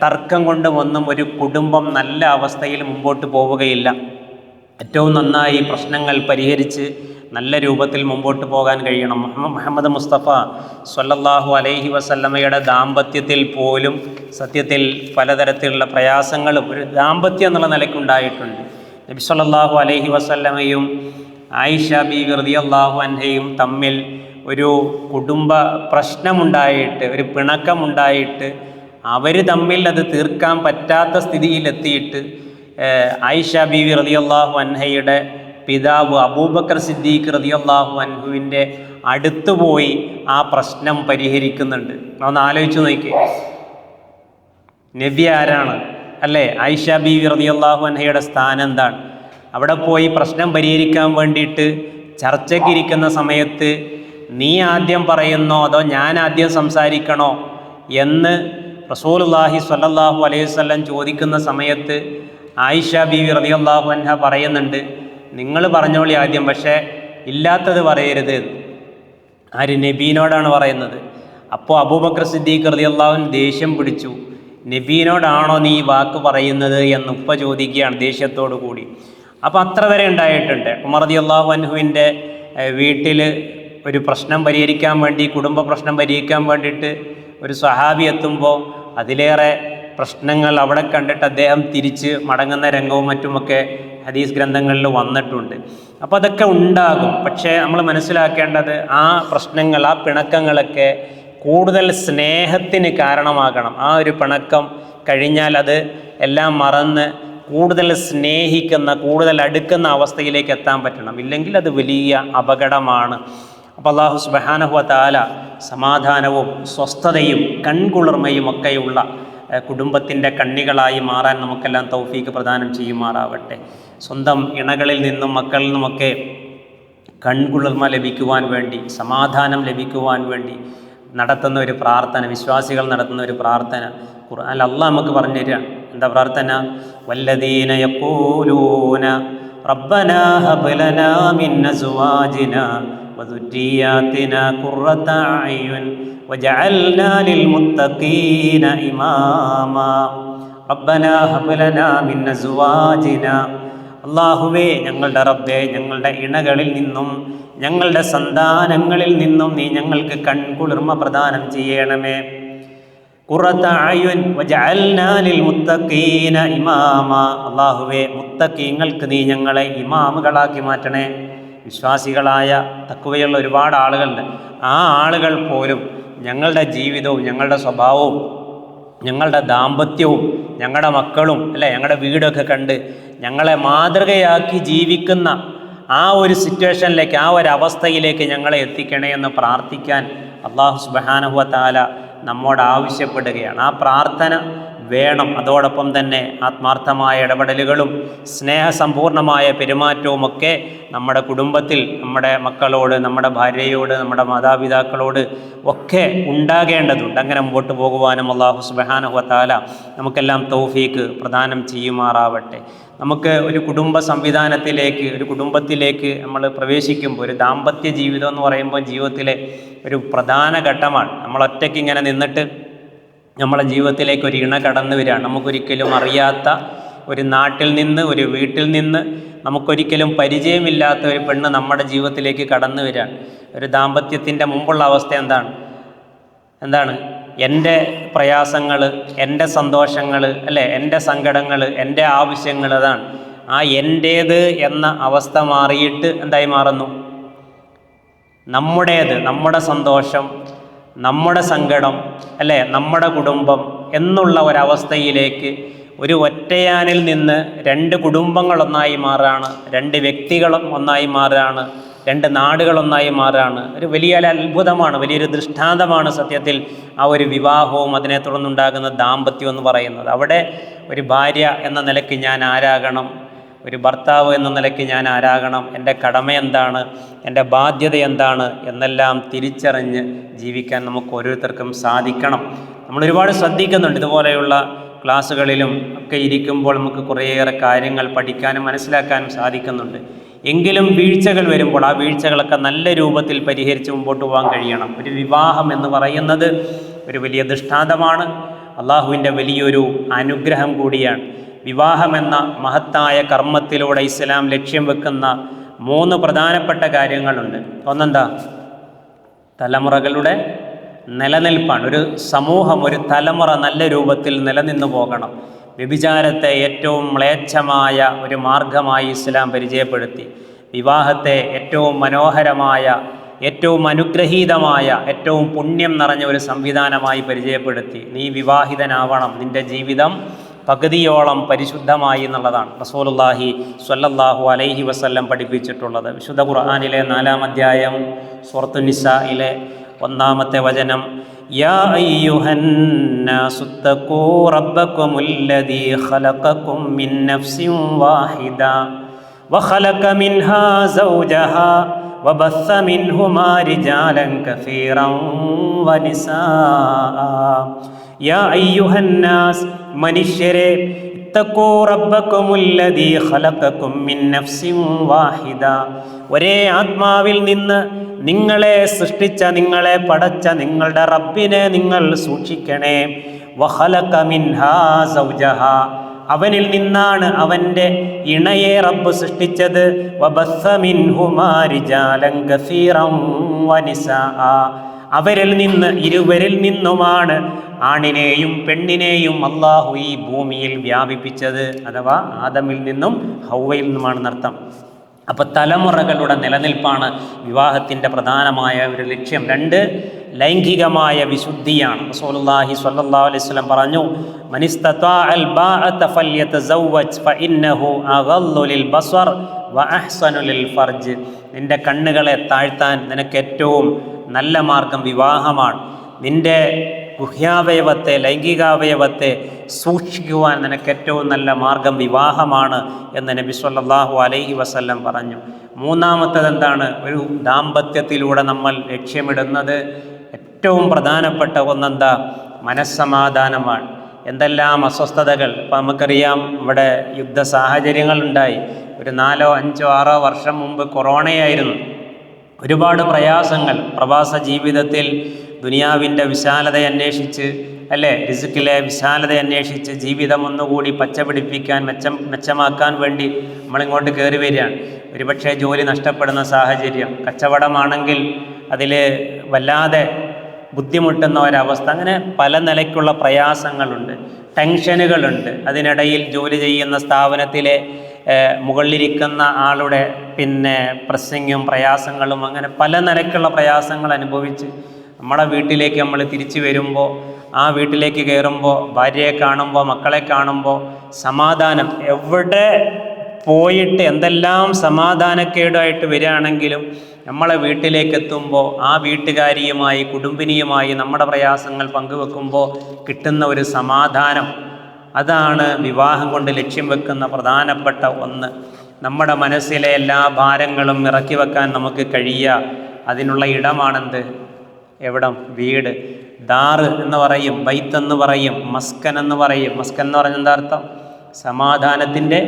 തർക്കം കൊണ്ടും ഒന്നും ഒരു കുടുംബം നല്ല അവസ്ഥയിൽ മുമ്പോട്ട് പോവുകയില്ല. ഏറ്റവും നന്നായി പ്രശ്നങ്ങൾ പരിഹരിച്ച് നല്ല രൂപത്തിൽ മുമ്പോട്ട് പോകാൻ കഴിയണം. മുഹമ്മദ് മുസ്തഫ സ്വല്ലല്ലാഹു അലൈഹി വസല്ലമയുടെ ദാമ്പത്യത്തിൽ പോലും സത്യത്തിൽ പലതരത്തിലുള്ള പ്രയാസങ്ങളും ഒരു ദാമ്പത്യം എന്നുള്ള നിലയ്ക്കുണ്ടായിട്ടുണ്ട്. നബി സ്വല്ലല്ലാഹു അലൈഹി വസല്ലമയും ആയിഷ ബീവി റളിയല്ലാഹു അൻഹയും തമ്മിൽ ഒരു കുടുംബ പ്രശ്നമുണ്ടായിട്ട്, ഒരു പിണക്കമുണ്ടായിട്ട്, അവർ തമ്മിൽ അത് തീർക്കാൻ പറ്റാത്ത സ്ഥിതിയിലെത്തിയിട്ട് ആയിഷ ബീവി റളിയല്ലാഹു അൻഹയുടെ പിതാവ് അബൂബക്കർ സിദ്ദീഖ് റളിയല്ലാഹു അൻഹുവിൻ്റെ അടുത്ത് പോയി ആ പ്രശ്നം പരിഹരിക്കുന്നുണ്ട്. ഒന്ന് ആലോചിച്ച് നോക്കിയേ, നബി ആരാണ് അല്ലേ? ആയിഷ ബീവി റളിയല്ലാഹു അൻഹയുടെ സ്ഥാനം എന്താണ്? അവിടെ പോയി പ്രശ്നം പരിഹരിക്കാൻ വേണ്ടിയിട്ട് ചർച്ചയ്ക്കിരിക്കുന്ന സമയത്ത് നീ ആദ്യം പറയുന്നോ അതോ ഞാൻ ആദ്യം സംസാരിക്കണോ എന്ന് റസൂലുള്ളാഹി സ്വല്ലല്ലാഹു അലൈഹി വസല്ലം ചോദിക്കുന്ന സമയത്ത് ആയിഷ ബീവി റളിയല്ലാഹു അൻഹ പറയുന്നുണ്ട്, നിങ്ങൾ പറഞ്ഞോളി ആദ്യം, പക്ഷേ ഇല്ലാത്തത് പറയരുത്. ആര്? നബീനോടാണ് പറയുന്നത്. അപ്പോൾ അബൂബക്കർ സിദ്ദീഖ് റളിയല്ലാഹു അൻഹു ദേഷ്യം പിടിച്ചു. നബീനോടാണോ നീ വാക്ക് പറയുന്നത് എന്ന് ഉപ്പ ചോദിക്കുകയാണ് ദേഷ്യത്തോടു കൂടി. അപ്പോൾ അത്ര വരെ ഉണ്ടായിട്ടുണ്ട്. ഉമർ റളിയല്ലാഹു അൻഹുവിൻ്റെ വീട്ടിൽ ഒരു പ്രശ്നം പരിഹരിക്കാൻ വേണ്ടി, കുടുംബ പ്രശ്നം പരിഹരിക്കാൻ വേണ്ടിയിട്ട് ഒരു സ്വഹാബി എത്തുമ്പോൾ അതിലേറെ പ്രശ്നങ്ങൾ അവിടെ കണ്ടിട്ട് അദ്ദേഹം തിരിച്ച് മടങ്ങുന്ന രംഗവും മറ്റുമൊക്കെ ഹദീസ് ഗ്രന്ഥങ്ങളിൽ വന്നിട്ടുണ്ട്. അപ്പോൾ അതൊക്കെ ഉണ്ടാകും. പക്ഷേ നമ്മൾ മനസ്സിലാക്കേണ്ടത് ആ പ്രശ്നങ്ങൾ, ആ പിണക്കങ്ങളൊക്കെ കൂടുതൽ സ്നേഹത്തിന് കാരണമാകണം. ആ ഒരു പിണക്കം കഴിഞ്ഞാൽ അത് എല്ലാം മറന്ന് കൂടുതൽ സ്നേഹിക്കുന്ന, കൂടുതൽ അടുക്കുന്ന അവസ്ഥയിലേക്ക് എത്താൻ പറ്റണം. ഇല്ലെങ്കിൽ അത് വലിയ അപകടമാണ്. അപ്പോൾ അല്ലാഹു സുബ്ഹാനഹു വ തആല സമാധാനവും സ്വസ്ഥതയും കൺകുളിർമയും ഒക്കെയുള്ള കുടുംബത്തിൻ്റെ കണ്ണികളായി മാറാൻ നമുക്കെല്ലാം തൗഫീക്ക് പ്രദാനം ചെയ്യുമാറാവട്ടെ. സ്വന്തം ഇണകളിൽ നിന്നും മക്കളിൽ നിന്നുമൊക്കെ കൺകുളിർമ ലഭിക്കുവാൻ വേണ്ടി, സമാധാനം ലഭിക്കുവാൻ വേണ്ടി നടത്തുന്ന ഒരു പ്രാർത്ഥന, വിശ്വാസികൾ നടത്തുന്ന ഒരു പ്രാർത്ഥന ഖുർആനിൽ അല്ലാഹ് നമുക്ക് പറഞ്ഞു തരികയാണ്. എന്താ പ്രാർത്ഥന? വല്ലദീന യഖൂലൂന റബ്ബനാ ഹബ് ലനാ മിൻ അസ്വാജിനാ വദുരിയാതിനാ ഖുർറത അയ്യുൻ വജഅൽനാ ലിൽമുത്തഖീന ഇമാമാ. റബ്ബനാ ഹബ് ലനാ മിൻ അസ്വാജിനാ, അല്ലാഹുവേ ഞങ്ങളുടെ റബ്ബേ, ഞങ്ങളുടെ ഇണകളിൽ നിന്നും ഞങ്ങളുടെ സന്താനങ്ങളിൽ നിന്നും നീ ഞങ്ങൾക്ക് കൺകുളിർമ പ്രദാനം ചെയ്യണമേ. ഖുർറത അയ്യുൻ വജഅൽനാ ലിൽമുത്തഖീന ഇമാമാ, അല്ലാഹുവേ മുത്തഖീങ്ങൾക്ക് നീ ഞങ്ങളെ ഇമാമുകളാക്കി മാറ്റണേ. വിശ്വാസികളായ തഖ്വയുള്ള ഒരുപാട് ആളുകളുണ്ട്. ആ ആളുകൾ പോലും ഞങ്ങളുടെ ജീവിതവും ഞങ്ങളുടെ സ്വഭാവവും ഞങ്ങളുടെ ദാമ്പത്യവും ഞങ്ങളുടെ മക്കളും അല്ലേ, ഞങ്ങളുടെ വീടൊക്കെ കണ്ട് ഞങ്ങളെ മാതൃകയാക്കി ജീവിക്കുന്ന ആ ഒരു സിറ്റുവേഷനിലേക്ക്, ആ ഒരു അവസ്ഥയിലേക്ക് ഞങ്ങളെ എത്തിക്കണേ എന്ന് പ്രാർത്ഥിക്കാൻ അല്ലാഹു സുബ്ഹാനഹു വ തആല നമ്മോട് ആവശ്യപ്പെടുകയാണ്. ആ പ്രാർത്ഥന വേണം. അതോടൊപ്പം തന്നെ ആത്മാർത്ഥമായ ഇടപെടലുകളും സ്നേഹസമ്പൂർണമായ പെരുമാറ്റവുമൊക്കെ നമ്മുടെ കുടുംബത്തിൽ, നമ്മുടെ മക്കളോട്, നമ്മുടെ ഭാര്യയോട്, നമ്മുടെ മാതാപിതാക്കളോട് ഒക്കെ ഉണ്ടാകേണ്ടതുണ്ട്. അങ്ങനെ മുമ്പോട്ട് പോകുവാനും അല്ലാഹു സുബ്ഹാനഹു വ തആല നമുക്കെല്ലാം തൗഫീക്ക് പ്രദാനം ചെയ്യുമാറാവട്ടെ. നമുക്ക് ഒരു കുടുംബ സംവിധാനത്തിലേക്ക്, ഒരു കുടുംബത്തിലേക്ക് നമ്മൾ പ്രവേശിക്കുമ്പോൾ, ഒരു ദാമ്പത്യ ജീവിതം എന്ന് പറയുമ്പോൾ ജീവിതത്തിലെ ഒരു പ്രധാന ഘട്ടമാണ്. നമ്മൾ ഒറ്റയ്ക്ക് ഇങ്ങനെ നിന്നിട്ട് നമ്മളെ ജീവിതത്തിലേക്ക് ഒരു ഇണ കടന്നു വരികയാണ്. നമുക്കൊരിക്കലും അറിയാത്ത ഒരു നാട്ടിൽ നിന്ന്, ഒരു വീട്ടിൽ നിന്ന് നമുക്കൊരിക്കലും പരിചയമില്ലാത്ത ഒരു പെണ്ണ് നമ്മുടെ ജീവിതത്തിലേക്ക് കടന്നു വരികയാണ്. ഒരു ദാമ്പത്യത്തിൻ്റെ മുമ്പുള്ള അവസ്ഥ എന്താണ്? എൻ്റെ പ്രയാസങ്ങൾ, എൻ്റെ സന്തോഷങ്ങൾ അല്ലേ, എൻ്റെ സങ്കടങ്ങൾ, എൻ്റെ ആവശ്യങ്ങൾ, അതാണ്. ആ എൻ്റേത് എന്ന അവസ്ഥ മാറിയിട്ട് എന്തായി മാറുന്നു? നമ്മുടേത്, നമ്മുടെ സന്തോഷം, നമ്മുടെ സങ്കടം അല്ലേ, നമ്മുടെ കുടുംബം എന്നുള്ള ഒരവസ്ഥയിലേക്ക് ഒരു ഒറ്റയാനിൽ നിന്ന് രണ്ട് കുടുംബങ്ങളൊന്നായി മാറുകയാണ്, രണ്ട് വ്യക്തികളും ഒന്നായി മാറുകയാണ്, രണ്ട് നാടുകളൊന്നായി മാറുകയാണ്. ഒരു വലിയ അത്ഭുതമാണ്, വലിയൊരു ദൃഷ്ടാന്തമാണ് സത്യത്തിൽ ആ ഒരു വിവാഹവും അതിനെ തുടർന്നുണ്ടാകുന്ന ദാമ്പത്യം എന്ന് പറയുന്നത്. അവിടെ ഒരു ഭാര്യ എന്ന നിലയ്ക്ക് ഞാൻ ആരാകണം, ഒരു ഭർത്താവ് എന്ന നിലയ്ക്ക് ഞാൻ ആരാകണം, എൻ്റെ കടമ എന്താണ്, എൻ്റെ ബാധ്യത എന്താണ് എന്നെല്ലാം തിരിച്ചറിഞ്ഞ് ജീവിക്കാൻ നമുക്ക് ഓരോരുത്തർക്കും സാധിക്കണം. നമ്മൾ ഒരുപാട് ശ്രദ്ധിക്കുന്നുണ്ട്. ഇതുപോലെയുള്ള ക്ലാസ്സുകളിലും ഒക്കെ ഇരിക്കുമ്പോൾ നമുക്ക് കുറേയേറെ കാര്യങ്ങൾ പഠിക്കാനും മനസ്സിലാക്കാനും സാധിക്കുന്നുണ്ട്. എങ്കിലും വീഴ്ചകൾ വരുമ്പോൾ ആ വീഴ്ചകളൊക്കെ നല്ല രൂപത്തിൽ പരിഹരിച്ച് മുമ്പോട്ട് പോകാൻ കഴിയണം. ഒരു വിവാഹം എന്ന് പറയുന്നത് ഒരു വലിയ ദൃഷ്ടാന്തമാണ്, അള്ളാഹുവിൻ്റെ വലിയൊരു അനുഗ്രഹം കൂടിയാണ്. വിവാഹമെന്ന മഹത്തായ കർമ്മത്തിലൂടെ ഇസ്ലാം ലക്ഷ്യം വെക്കുന്ന 3 പ്രധാനപ്പെട്ട കാര്യങ്ങളുണ്ട്. ഒന്നെന്താ? തലമുറകളുടെ നിലനിൽപ്പാണ്. ഒരു സമൂഹം, ഒരു തലമുറ നല്ല രൂപത്തിൽ നിലനിന്നു പോകണം. വ്യഭിചാരത്തെ ഏറ്റവും മ്ലേച്ഛമായ ഒരു മാർഗമായി ഇസ്ലാം പരിചയപ്പെടുത്തി. വിവാഹത്തെ ഏറ്റവും മനോഹരമായ, ഏറ്റവും അനുഗ്രഹീതമായ, ഏറ്റവും പുണ്യം നിറഞ്ഞ ഒരു സംവിധാനമായി പരിചയപ്പെടുത്തി. നീ വിവാഹിതനാവണം, നിൻ്റെ ജീവിതം പകുതിയോളം പരിശുദ്ധമായി എന്നുള്ളതാണ് റസൂലുള്ളാഹി സ്വല്ലല്ലാഹു അലൈഹി വസല്ലം പഠിപ്പിച്ചിട്ടുള്ളത്. വിശുദ്ധ ഖുർആനിലെ 4-ാം അധ്യായം സൂറത്തു നിസായിലെ 1-ാമത്തെ വചനം, യാ അയ്യുഹന്നാസു തഖൂ റബ്ബകുമുല്ലദീ ഖലഖകും മിൻ നഫ്സിൻ വാഹിദ വഖലഖ മിൻഹാ സൗജഹാ വബസ്സ മിൻഹുമാ റിജാലൻ കസീറൻ വനിസാഅ. യാ അയ്യുഹന്നാസ്, മനുഷ്യരെ, ഇത്തഖൂ റബ്ബകുമുല്ലദീ ഖലഖകും മിൻ നഫ്സിൻ വാഹിദ, ഒരേ ആത്മാവിൽ നിന്ന് നിങ്ങളെ സൃഷ്ടിച്ച, നിങ്ങളെ പടച്ച നിങ്ങളുടെ റബ്ബിനെ നിങ്ങൾ സൂക്ഷിക്കണേ. വഖലഖ മിൻഹാ സൗജഹാ, അവനിൽ നിന്നാണ് അവൻ്റെ ഇണയെ റബ്ബ് സൃഷ്ടിച്ചത്. വബസ്സ മിൻഹുമാ റിജാലൻ കസീറൻ വനിസാഅ, അവരിൽ നിന്ന്, ഇരുവരിൽ നിന്നുമാണ് ആണിനെയും പെണ്ണിനെയും അള്ളാഹു ഈ ഭൂമിയിൽ വ്യാപിപ്പിച്ചത്. അഥവാ ആദമിൽ നിന്നും ഹൗവയിൽ നിന്നുമാണ് എന്നർത്ഥം. അപ്പോൾ തലമുറകളുടെ നിലനിൽപ്പാണ് വിവാഹത്തിൻ്റെ പ്രധാനമായ ഒരു ലക്ഷ്യം. 2, ലൈംഗികമായ വിശുദ്ധിയാണ്. റസൂലുള്ളാഹി സ്വല്ലല്ലാഹു അലൈഹി വസല്ലം പറഞ്ഞു, മനിസ്തതാഅൽ ബാഅത ഫല്യതസവ്വജ് ഫഇന്നഹു അഗല്ലു ലിൽ ബസർ വഅഹ്സനു ലിൽ ഫർജ്. നിന്റെ കണ്ണുകളെ താഴ്ത്താൻ നിനക്ക് ഏറ്റവും നല്ല മാർഗം വിവാഹമാണ്. നിന്റെ ഗുഹ്യാവയവത്തെ, ലൈംഗികാവയവത്തെ സൂക്ഷിക്കുവാൻ നിനക്ക് ഏറ്റവും നല്ല മാർഗം വിവാഹമാണ് എന്ന് നബി സല്ലല്ലാഹു അലൈഹി വസല്ലം പറഞ്ഞു. മൂന്നാമത്തത് എന്താണ്? ഒരു ദാമ്പത്യത്തിലൂടെ നമ്മൾ ലക്ഷ്യമിടുന്നത് ഏറ്റവും പ്രധാനപ്പെട്ട ഒന്നെന്താ? മനസ്സമാധാനമാണ്. എന്തെല്ലാം അസ്വസ്ഥതകൾ ഇപ്പം നമുക്കറിയാം. ഇവിടെ യുദ്ധ സാഹചര്യങ്ങളുണ്ടായി. ഒരു 4, 5, 6 വർഷം മുമ്പ് കൊറോണയായിരുന്നു. ഒരുപാട് പ്രയാസങ്ങൾ പ്രവാസ ജീവിതത്തിൽ ദുനിയാവിൻ്റെ വിശാലത അന്വേഷിച്ച്, അല്ലേ, റിസ്ക്കിലെ വിശാലത അന്വേഷിച്ച് ജീവിതം ഒന്നുകൂടി പച്ചപിടിപ്പിക്കാൻ, മെച്ചമാക്കാൻ വേണ്ടി നമ്മളിങ്ങോട്ട് കയറി വരികയാണ്. ഒരുപക്ഷെ ജോലി നഷ്ടപ്പെടുന്ന സാഹചര്യം, കച്ചവടമാണെങ്കിൽ അതിൽ വല്ലാതെ ബുദ്ധിമുട്ടുന്ന ഒരവസ്ഥ, അങ്ങനെ പല നിലയ്ക്കുള്ള പ്രയാസങ്ങളുണ്ട്, ടെൻഷനുകളുണ്ട്. അതിനിടയിൽ ജോലി ചെയ്യുന്ന സ്ഥാപനത്തിലെ മുകളിലിരിക്കുന്ന ആളുടെ പ്രസ്സിങ്ങും പ്രയാസങ്ങളും, അങ്ങനെ പല നിലയ്ക്കുള്ള പ്രയാസങ്ങൾ അനുഭവിച്ച് നമ്മുടെ വീട്ടിലേക്ക് നമ്മൾ തിരിച്ചു വരുമ്പോൾ, ആ വീട്ടിലേക്ക് കയറുമ്പോൾ, ഭാര്യയെ കാണുമ്പോൾ, മക്കളെ കാണുമ്പോൾ സമാധാനം, എവിടെ പോയിട്ട് എന്തെല്ലാം സമാധാനക്കേടായിട്ട് വരികയാണെങ്കിലും നമ്മളെ വീട്ടിലേക്ക് എത്തുമ്പോൾ ആ വീട്ടുകാരിയുമായി, കുടുംബിനിയുമായി നമ്മുടെ പ്രയാസങ്ങൾ പങ്കുവെക്കുമ്പോൾ കിട്ടുന്ന ഒരു സമാധാനം, അതാണ് വിവാഹം കൊണ്ട് ലക്ഷ്യം വെക്കുന്ന പ്രധാനപ്പെട്ട ഒന്ന്. നമ്മുടെ മനസ്സിലെ എല്ലാ ഭാരങ്ങളും ഇറക്കി വെക്കാൻ നമുക്ക് കഴിയുക, അതിനുള്ള ഇടമാണെന്ത്? എവിടം? വീട്. ദാറ് എന്ന് പറയും, ബൈത്ത് എന്ന് പറയും, മസ്കൻ എന്ന് പറയും. മസ്കൻ എന്ന് പറഞ്ഞാൽ എന്താ അർത്ഥം? സമാധാനത്തിൻ്റെ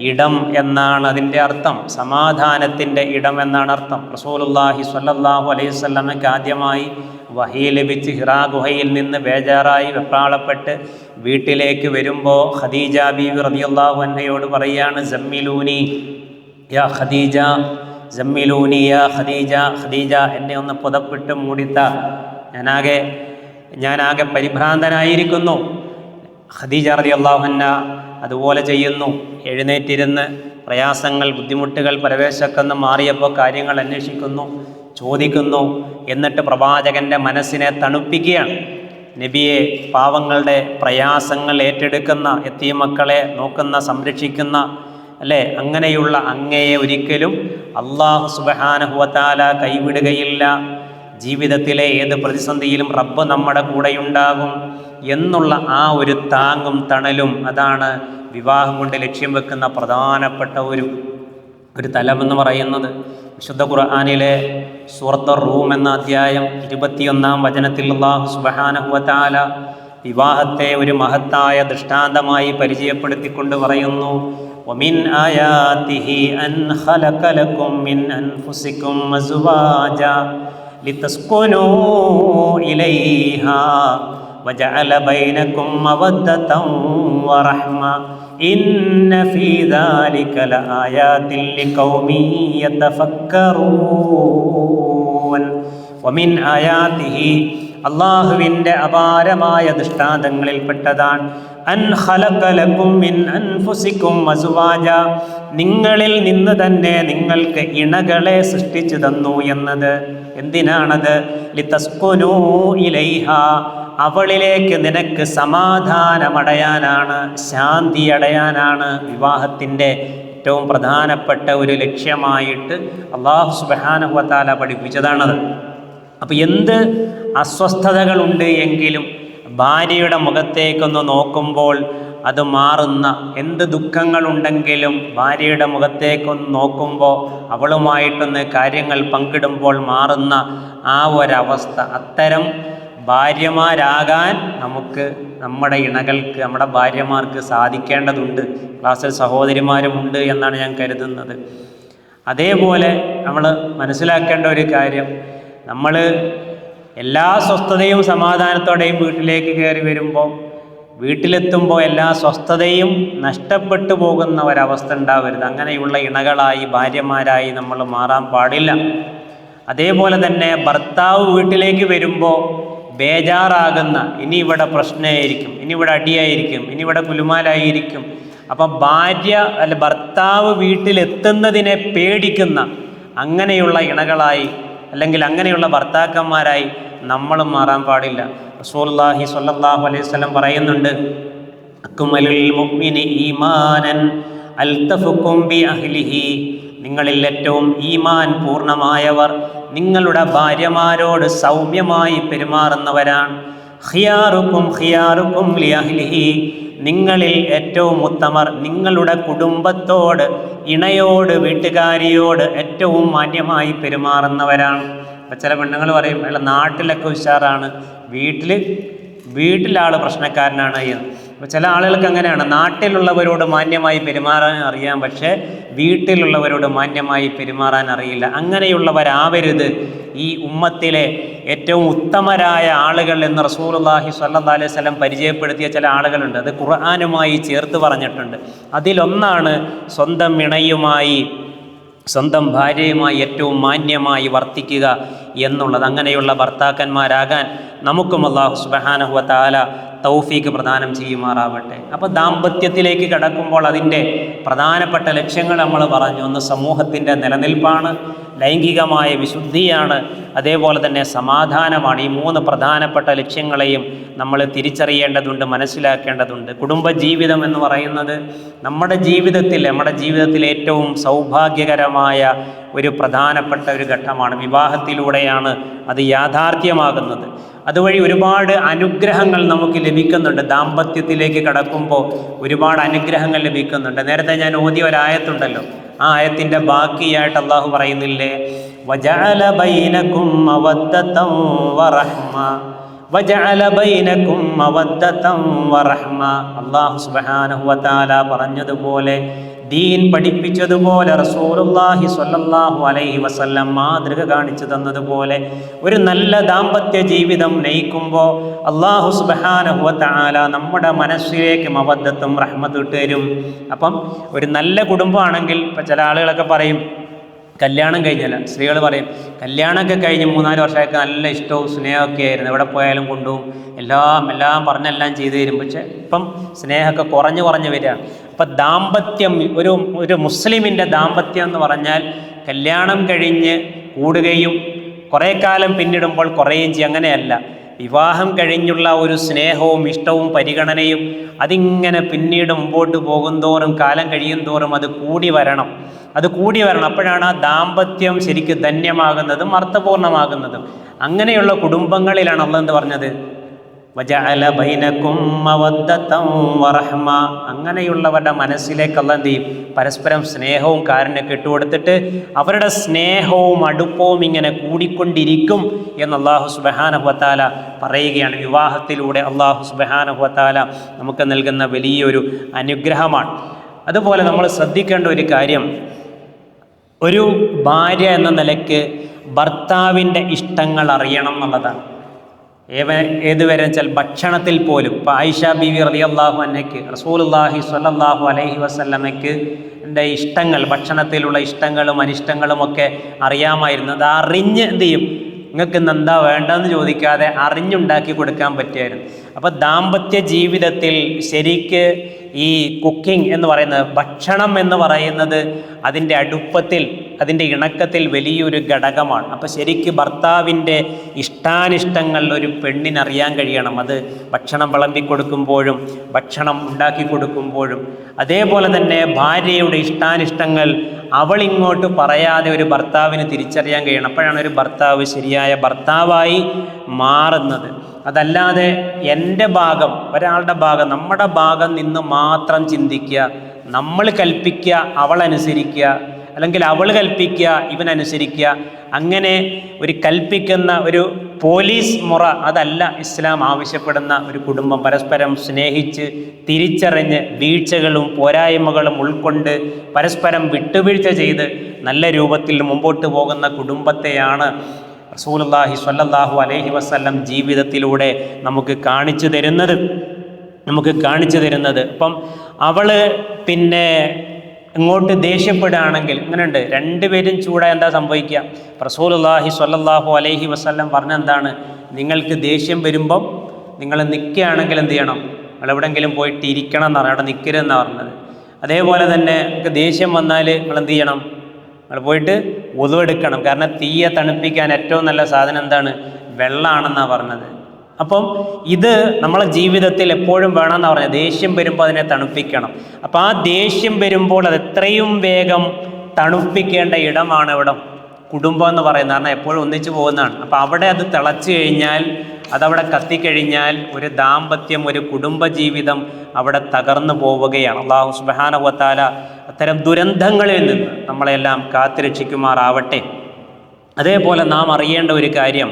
ഇടം എന്നാണ് അതിൻ്റെ അർത്ഥം. സമാധാനത്തിൻ്റെ ഇടം എന്നാണ് അർത്ഥം. റസൂലുള്ളാഹി സ്വല്ലല്ലാഹു അലൈഹി വസല്ലമയ്ക്ക് ആദ്യമായി വഹി ലഭിച്ച് ഹിറാ ഗുഹയിൽ നിന്ന് ബേജാറായി വെപ്രാളപ്പെട്ട് വീട്ടിലേക്ക് വരുമ്പോൾ ഖദീജ ബീവി റളിയല്ലാഹു അൻഹയോട് പറയാണ്, സമ്മിലൂനി യാ ഖദീജ, സമ്മിലൂനി യാ ഖദീജ, ഖദീജ എന്നെ ഒന്ന് പുതപ്പിട്ട് മൂടിത്ത, ഞാനാകെ പരിഭ്രാന്തനായിരിക്കുന്നു. ഖദീജ റളിയല്ലാഹു അൻഹ അതുപോലെ ചെയ്യുന്നു. എഴുന്നേറ്റിരുന്ന് പ്രയാസങ്ങൾ, ബുദ്ധിമുട്ടുകൾ പരവേശക്കെന്ന് മാറിയപ്പോൾ കാര്യങ്ങൾ അന്വേഷിക്കുന്നു, ചോദിക്കുന്നു. എന്നിട്ട് പ്രവാചകൻ്റെ മനസ്സിനെ തണുപ്പിക്കുകയാണ്. നബിയെ, പാവങ്ങളുടെ പ്രയാസങ്ങൾ ഏറ്റെടുക്കുന്ന, യതീം മക്കളെ നോക്കുന്ന, സംരക്ഷിക്കുന്ന, അല്ലേ, അങ്ങനെയുള്ള അങ്ങയെ ഒരിക്കലും അല്ലാഹു സുബ്ഹാനഹു വ തആല കൈവിടുകയില്ല. ജീവിതത്തിലെ ഏത് പ്രതിസന്ധിയിലും റബ്ബ് നമ്മുടെ കൂടെയുണ്ടാകും എന്നുള്ള ആ ഒരു താങ്ങും തണലും, അതാണ് വിവാഹം കൊണ്ട് ലക്ഷ്യം വെക്കുന്ന പ്രധാനപ്പെട്ട ഒരു തലമെന്ന് പറയുന്നത്. വിശുദ്ധ ഖുർആനിലെ സൂറത്തുർ റൂം എന്ന അധ്യായം 21-ാം വചനത്തിൽ അല്ലാഹു സുബ്ഹാനഹു വ തആല വിവാഹത്തെ ഒരു മഹത്തായ ദൃഷ്ടാന്തമായി പരിചയപ്പെടുത്തിക്കൊണ്ട് പറയുന്നു, വമിൻ ആയാതിഹി അൻ ഖലഖ ലക്കും മിൻ അൻഫുസികും അസ്വാജ ലിതസ്കുനൂ ഇലൈഹാ വജഅല ബൈനകും മവദ്ദതൻ വറഹ്മ ഇന്ന ഫീ ദാലിക ലആയാതിൻ ലിഖൗമി യതഫക്കറൂൻ. വമിൻ ആയാതിഹി, അല്ലാഹുവിൻ്റെ അപാരമായ ദൃഷ്ടാന്തങ്ങളിൽപ്പെട്ടതാണ് അൻ ഖലഖ ലക്കും മിൻ അൻഫുസികും അസ്വാജ, നിങ്ങളിൽ നിന്ന് തന്നെ നിങ്ങൾക്ക് ഇണകളെ സൃഷ്ടിച്ചു തന്നു എന്നത്. എന്തിനാണത്? ലിതസ്കുനൂ ഇലൈഹാ, അവളിലേക്ക് നിനക്ക് സമാധാനമടയാനാണ്, ശാന്തി അടയാനാണ് വിവാഹത്തിൻ്റെ ഏറ്റവും പ്രധാനപ്പെട്ട ഒരു ലക്ഷ്യമായിട്ട് അല്ലാഹു സുബ്ഹാനഹു വ തആല പഠിപ്പിച്ചതാണത്. അപ്പോൾ എന്ത് അസ്വസ്ഥതകളുണ്ട് എങ്കിലും ഭാര്യയുടെ മുഖത്തേക്കൊന്ന് നോക്കുമ്പോൾ അത് മാറുന്ന, എന്ത് ദുഃഖങ്ങളുണ്ടെങ്കിലും ഭാര്യയുടെ മുഖത്തേക്കൊന്ന് നോക്കുമ്പോൾ, അവളുമായിട്ടൊന്ന് കാര്യങ്ങൾ പങ്കിടുമ്പോൾ മാറുന്ന ആ ഒരവസ്ഥ, അത്തരം ഭാര്യമാരാകാൻ നമുക്ക് നമ്മുടെ ഇണകൾക്ക്, നമ്മുടെ ഭാര്യമാർക്ക് സാധിക്കേണ്ടതുണ്ട്. ക്ലാസ്സിൽ സഹോദരിമാരുമുണ്ട് എന്നാണ് ഞാൻ കരുതുന്നത്. അതേപോലെ നമ്മൾ മനസ്സിലാക്കേണ്ട ഒരു കാര്യം, നമ്മൾ എല്ലാ സ്വസ്ഥതയും സമാധാനത്തോടെയും വീട്ടിലേക്ക് കയറി വരുമ്പോൾ, വീട്ടിലെത്തുമ്പോൾ എല്ലാ സ്വസ്ഥതയും നഷ്ടപ്പെട്ടു പോകുന്ന ഒരവസ്ഥ ഉണ്ടാവരുത്. അങ്ങനെയുള്ള ഇണകളായി, ഭാര്യമാരായി നമ്മൾ മാറാൻ പാടില്ല. അതേപോലെ തന്നെ ഭർത്താവ് വീട്ടിലേക്ക് വരുമ്പോൾ ബേജാറാകുന്ന, ഇനി ഇവിടെ പ്രശ്നമായിരിക്കും, ഇനി ഇവിടെ അടിയായിരിക്കും, ഇനി ഇവിടെ കുലുമാലായിരിക്കും. അപ്പം ഭർത്താവ് വീട്ടിലെത്തുന്നതിനെ പേടിക്കുന്ന അങ്ങനെയുള്ള ഇണകളായി അല്ലെങ്കിൽ അങ്ങനെയുള്ള ഭർത്താക്കന്മാരായി നമ്മളും മാറാൻ പാടില്ല. റസൂലുള്ളാഹി സ്വല്ലല്ലാഹു അലൈഹി വസല്ലം പറയുന്നുണ്ട്, അക്മലുൽ മുഅ്മിനി ഈമാനൻ അൽതഫുക്കും ബി അഹ്ലിഹി, നിങ്ങളിൽ ഏറ്റവും ഈമാൻ പൂർണ്ണമായവർ നിങ്ങളുടെ ഭാര്യമാരോട് സൗമ്യമായി പെരുമാറുന്നവരാണ്. ഖിയാറുക്കും ഖിയാറുക്കും ലി അഹ്ലിഹി, നിങ്ങളിൽ ഏറ്റവും ഉത്തമർ നിങ്ങളുടെ കുടുംബത്തോട്, ഇണയോട്, വീട്ടുകാരിയോട് ഏറ്റവും മാന്യമായി പെരുമാറുന്നവരാണ്. അപ്പം ചില പെണ്ണുങ്ങൾ പറയും, അല്ല നാട്ടിലൊക്കെ ഉഷാറാണ്, വീട്ടിലാൾ പ്രശ്നക്കാരനാണ് എന്ന്. അപ്പോൾ ചില ആളുകൾക്ക് അങ്ങനെയാണ്, നാട്ടിലുള്ളവരോട് മാന്യമായി പെരുമാറാൻ അറിയാം, പക്ഷേ വീട്ടിലുള്ളവരോട് മാന്യമായി പെരുമാറാൻ അറിയില്ല. അങ്ങനെയുള്ളവരാവരുത് ഈ ഉമ്മത്തിലെ ഏറ്റവും ഉത്തമരായ ആളുകൾ എന്ന് റസൂലുള്ളാഹി സ്വല്ലല്ലാഹു അലൈഹി വസല്ലം പരിചയപ്പെടുത്തിയ ചില ആളുകളുണ്ട്. അത് ഖുർആനുമായി ചേർത്ത് പറഞ്ഞിട്ടുണ്ട്. അതിലൊന്നാണ് സ്വന്തം ഇണയുമായി, സ്വന്തം ഭാര്യയുമായി ഏറ്റവും മാന്യമായി വർത്തിക്കുക എന്നുള്ളത്. അങ്ങനെയുള്ള ഭർത്താക്കന്മാരാകാൻ നമുക്കും അല്ലാഹു സുബ്ഹാനഹു വ തആല തൗഫീക്ക് പ്രദാനം ചെയ്യുമാറാവട്ടെ. അപ്പോൾ ദാമ്പത്യത്തിലേക്ക് കടക്കുമ്പോൾ അതിൻ്റെ പ്രധാനപ്പെട്ട ലക്ഷ്യങ്ങൾ നമ്മൾ പറഞ്ഞു. ഒന്ന് സമൂഹത്തിൻ്റെ നിലനിൽപ്പാണ്, ലൈംഗികമായ വിശുദ്ധിയാണ്, അതേപോലെ തന്നെ സമാധാനമാണ്. ഈ 3 പ്രധാനപ്പെട്ട ലക്ഷ്യങ്ങളെയും നമ്മൾ തിരിച്ചറിയേണ്ടതുണ്ട്, മനസ്സിലാക്കേണ്ടതുണ്ട്. കുടുംബജീവിതം എന്ന് പറയുന്നത് നമ്മുടെ ജീവിതത്തിൽ ഏറ്റവും സൗഭാഗ്യകരമായ ഒരു പ്രധാനപ്പെട്ട ഒരു ഘട്ടമാണ്. വിവാഹത്തിലൂടെയാണ് അത് യാഥാർത്ഥ്യമാകുന്നത്. അതുവഴി ഒരുപാട് അനുഗ്രഹങ്ങൾ നമുക്ക് ലഭിക്കുന്നുണ്ട്. ദാമ്പത്യത്തിലേക്ക് കടക്കുമ്പോൾ ഒരുപാട് അനുഗ്രഹങ്ങൾ ലഭിക്കുന്നുണ്ട്. നേരത്തെ ഞാൻ ഓതിയ ഒരായത്തുണ്ടല്ലോ, ആ ആയത്തിൻ്റെ ബാക്കിയായിട്ട് അള്ളാഹു പറയുന്നില്ലേ, വജഅല ബൈനകും മവദ്ദതൻ വറഹ്മ, വജഅല ബൈനകും മവദ്ദതൻ വറഹ്മ. അല്ലാഹു സുബ്ഹാനഹു വ തആല പറഞ്ഞതുപോലെ, ദീൻ പഠിപ്പിച്ചതുപോലെ, റസൂലുള്ളാഹി സ്വല്ലല്ലാഹു അലൈഹി വസല്ലം മാതൃക കാണിച്ചു തന്നതുപോലെ ഒരു നല്ല ദാമ്പത്യ ജീവിതം നയിക്കുമ്പോൾ അല്ലാഹു സുബ്ഹാനഹു വ തആല നമ്മുടെ മനസ്സിലേക്ക് മവദ്ദത്തും റഹ്മത്തും ഇട്ടുതരും. അപ്പം ഒരു നല്ല കുടുംബമാണെങ്കിൽ, ഇപ്പം ചില ആളുകളൊക്കെ പറയും കല്യാണം കഴിഞ്ഞല്ല, സ്ത്രീകൾ പറയും കല്യാണമൊക്കെ കഴിഞ്ഞ് 3-4 വർഷമായിട്ട് നല്ല ഇഷ്ടവും സ്നേഹമൊക്കെ ആയിരുന്നു, എവിടെ പോയാലും കൊണ്ടുപോകും, എല്ലാം പറഞ്ഞെല്ലാം ചെയ്തു തരും. പക്ഷേ ഇപ്പം സ്നേഹമൊക്കെ കുറഞ്ഞു വരികയാണ്. അപ്പം ദാമ്പത്യം, ഒരു മുസ്ലിമിൻ്റെ ദാമ്പത്യം എന്ന് പറഞ്ഞാൽ കല്യാണം കഴിഞ്ഞ് കൂടുകയും കുറേ കാലം പിന്നിടുമ്പോൾ കുറയുകയും ചെയ്യും. അങ്ങനെയല്ല, വിവാഹം കഴിഞ്ഞുള്ള ഒരു സ്നേഹവും ഇഷ്ടവും പരിഗണനയും അതിങ്ങനെ പിന്നീട് മുമ്പോട്ട് പോകുന്തോറും, കാലം കഴിയും തോറും അത് കൂടി വരണം. അപ്പോഴാണ് ആ ദാമ്പത്യം ശരിക്കും ധന്യമാകുന്നതും അർത്ഥപൂർണമാകുന്നതും. അങ്ങനെയുള്ള കുടുംബങ്ങളിലാണ് അല്ലാഹു എന്ത് പറഞ്ഞത്, വജഅല ബൈനകും മവദ്ദതൻ വറഹ്മ. അങ്ങനെയുള്ളവരുടെ മനസ്സിലേക്ക് അല്ലാഹു എന്ത് ചെയ്യും, പരസ്പരം സ്നേഹവും കാരുണ്യമൊക്കെ ഇട്ടുകൊടുത്തിട്ട് അവരുടെ സ്നേഹവും അടുപ്പവും ഇങ്ങനെ കൂടിക്കൊണ്ടിരിക്കും എന്ന് അല്ലാഹു സുബ്ഹാനഹു വ തആല പറയുകയാണ്. വിവാഹത്തിലൂടെ അല്ലാഹു സുബ്ഹാനഹു വ തആല നമുക്ക് നൽകുന്ന വലിയൊരു അനുഗ്രഹമാണ്. അതുപോലെ നമ്മൾ ശ്രദ്ധിക്കേണ്ട ഒരു കാര്യം, ഒരു ഭാര്യ എന്ന നിലയ്ക്ക് ഭർത്താവിൻ്റെ ഇഷ്ടങ്ങൾ അറിയണം എന്നുള്ളതാണ്. ഏതുവരെ വെച്ചാൽ ഭക്ഷണത്തിൽ പോലും. ഇപ്പോൾ ആയിഷ ബീവി റളിയല്ലാഹു അൻഹയ്ക്ക് റസൂലുള്ളാഹി സ്വല്ലല്ലാഹു അലൈഹി വസല്ലമയ്ക്ക് ഇഷ്ടങ്ങൾ, ഭക്ഷണത്തിലുള്ള ഇഷ്ടങ്ങളും അനിഷ്ടങ്ങളും ഒക്കെ അറിയാമായിരുന്നു. അത് അറിഞ്ഞ് എന്ത് ചെയ്യും, നിങ്ങൾക്ക് ഇന്ന് എന്താ വേണ്ടതെന്ന് ചോദിക്കാതെ അറിഞ്ഞുണ്ടാക്കി കൊടുക്കാൻ പറ്റിയായിരുന്നു. അപ്പോൾ ദാമ്പത്യ ജീവിതത്തിൽ ശരിക്ക് ഈ കുക്കിംഗ് എന്ന് പറയുന്നത്, ഭക്ഷണം എന്ന് പറയുന്നത് അതിൻ്റെ അടുപ്പത്തിൽ, അതിൻ്റെ ഇണക്കത്തിൽ വലിയൊരു ഘടകമാണ്. അപ്പോൾ ശരിക്ക് ഭർത്താവിൻ്റെ ഇഷ്ടാനിഷ്ടങ്ങൾ ഒരു പെണ്ണിനറിയാൻ കഴിയണം. അത് ഭക്ഷണം വിളമ്പിക്കൊടുക്കുമ്പോഴും ഭക്ഷണം ഉണ്ടാക്കി കൊടുക്കുമ്പോഴും. അതേപോലെ തന്നെ ഭാര്യയുടെ ഇഷ്ടാനിഷ്ടങ്ങൾ അവളിങ്ങോട്ട് പറയാതെ ഒരു ഭർത്താവിന് തിരിച്ചറിയാൻ കഴിയണം. അപ്പോഴാണ് ഒരു ഭർത്താവ് ശരിയായ ഭർത്താവായി മാറുന്നത്. അതല്ലാതെ എൻ്റെ ഭാഗം, ഒരാളുടെ ഭാഗം, നമ്മുടെ ഭാഗം നിന്ന് മാത്രം ചിന്തിക്കുക, നമ്മൾ കൽപ്പിക്കുക അവളനുസരിക്കുക, അല്ലെങ്കിൽ അവൾ കൽപ്പിക്കുക ഇവനനുസരിക്കുക, അങ്ങനെ ഒരു കൽപ്പിക്കുന്ന ഒരു പോലീസ് മുറ, അതല്ല ഇസ്ലാം ആവശ്യപ്പെടുന്ന ഒരു കുടുംബം. പരസ്പരം സ്നേഹിച്ച് തിരിച്ചറിഞ്ഞ് വീഴ്ചകളും പോരായ്മകളും ഉൾക്കൊണ്ട് പരസ്പരം വിട്ടുവീഴ്ച ചെയ്ത് നല്ല രൂപത്തിൽ മുമ്പോട്ട് പോകുന്ന കുടുംബത്തെയാണ് റസൂലുള്ളാഹി സ്വല്ലല്ലാഹു അലൈഹി വസല്ലം ജീവിതത്തിലൂടെ നമുക്ക് കാണിച്ചു തരുന്നത്. അപ്പം അവൾ പിന്നെ ഇങ്ങോട്ട് ദേഷ്യപ്പെടുകയാണെങ്കിൽ ഇങ്ങനെയുണ്ട്, രണ്ടുപേരും ചൂടായി എന്താ സംഭവിക്കുക? റസൂലുള്ളാഹി സ്വല്ലല്ലാഹു അലൈഹി വസല്ലം പറഞ്ഞെന്താണ്, നിങ്ങൾക്ക് ദേഷ്യം വരുമ്പം നിങ്ങൾ നിൽക്കുകയാണെങ്കിൽ എന്ത് ചെയ്യണം, നിങ്ങൾ എവിടെയെങ്കിലും പോയിട്ട് ഇരിക്കണം എന്നാണ്, അവിടെ നിൽക്കരുതെന്നാണ് പറഞ്ഞത്. അതേപോലെ തന്നെ നിങ്ങൾക്ക് ദേഷ്യം വന്നാൽ നിങ്ങൾ എന്ത് ചെയ്യണം, നിങ്ങൾ പോയിട്ട് വുളു എടുക്കണം. കാരണം തീയെ തണുപ്പിക്കാൻ ഏറ്റവും നല്ല സാധനം എന്താണ്? വെള്ളമാണെന്നാണ് പറഞ്ഞത്. അപ്പം ഇത് നമ്മളെ ജീവിതത്തിൽ എപ്പോഴും വേണമെന്നാണ് പറഞ്ഞത്. ദേഷ്യം വരുമ്പോൾ അതിനെ തണുപ്പിക്കണം. അപ്പം ആ ദേഷ്യം വരുമ്പോൾ അത് എത്രയും വേഗം തണുപ്പിക്കേണ്ട ഇടമാണ് ഇവിടം കുടുംബം എന്ന് പറയുന്നത്. കാരണം എപ്പോഴും ഒന്നിച്ചു പോകുന്നതാണ്. അപ്പം അവിടെ അത് തിളച്ചു കഴിഞ്ഞാൽ, അതവിടെ കത്തിക്കഴിഞ്ഞാൽ ഒരു ദാമ്പത്യം, ഒരു കുടുംബജീവിതം അവിടെ തകർന്നു പോവുകയാണ്. അല്ലാഹു സുബ്ഹാനഹു വ തആല അത്തരം ദുരന്തങ്ങളിൽ നിന്ന് നമ്മളെല്ലാം കാത്തുരക്ഷിക്കുമാറാവട്ടെ. അതേപോലെ നാം അറിയേണ്ട ഒരു കാര്യം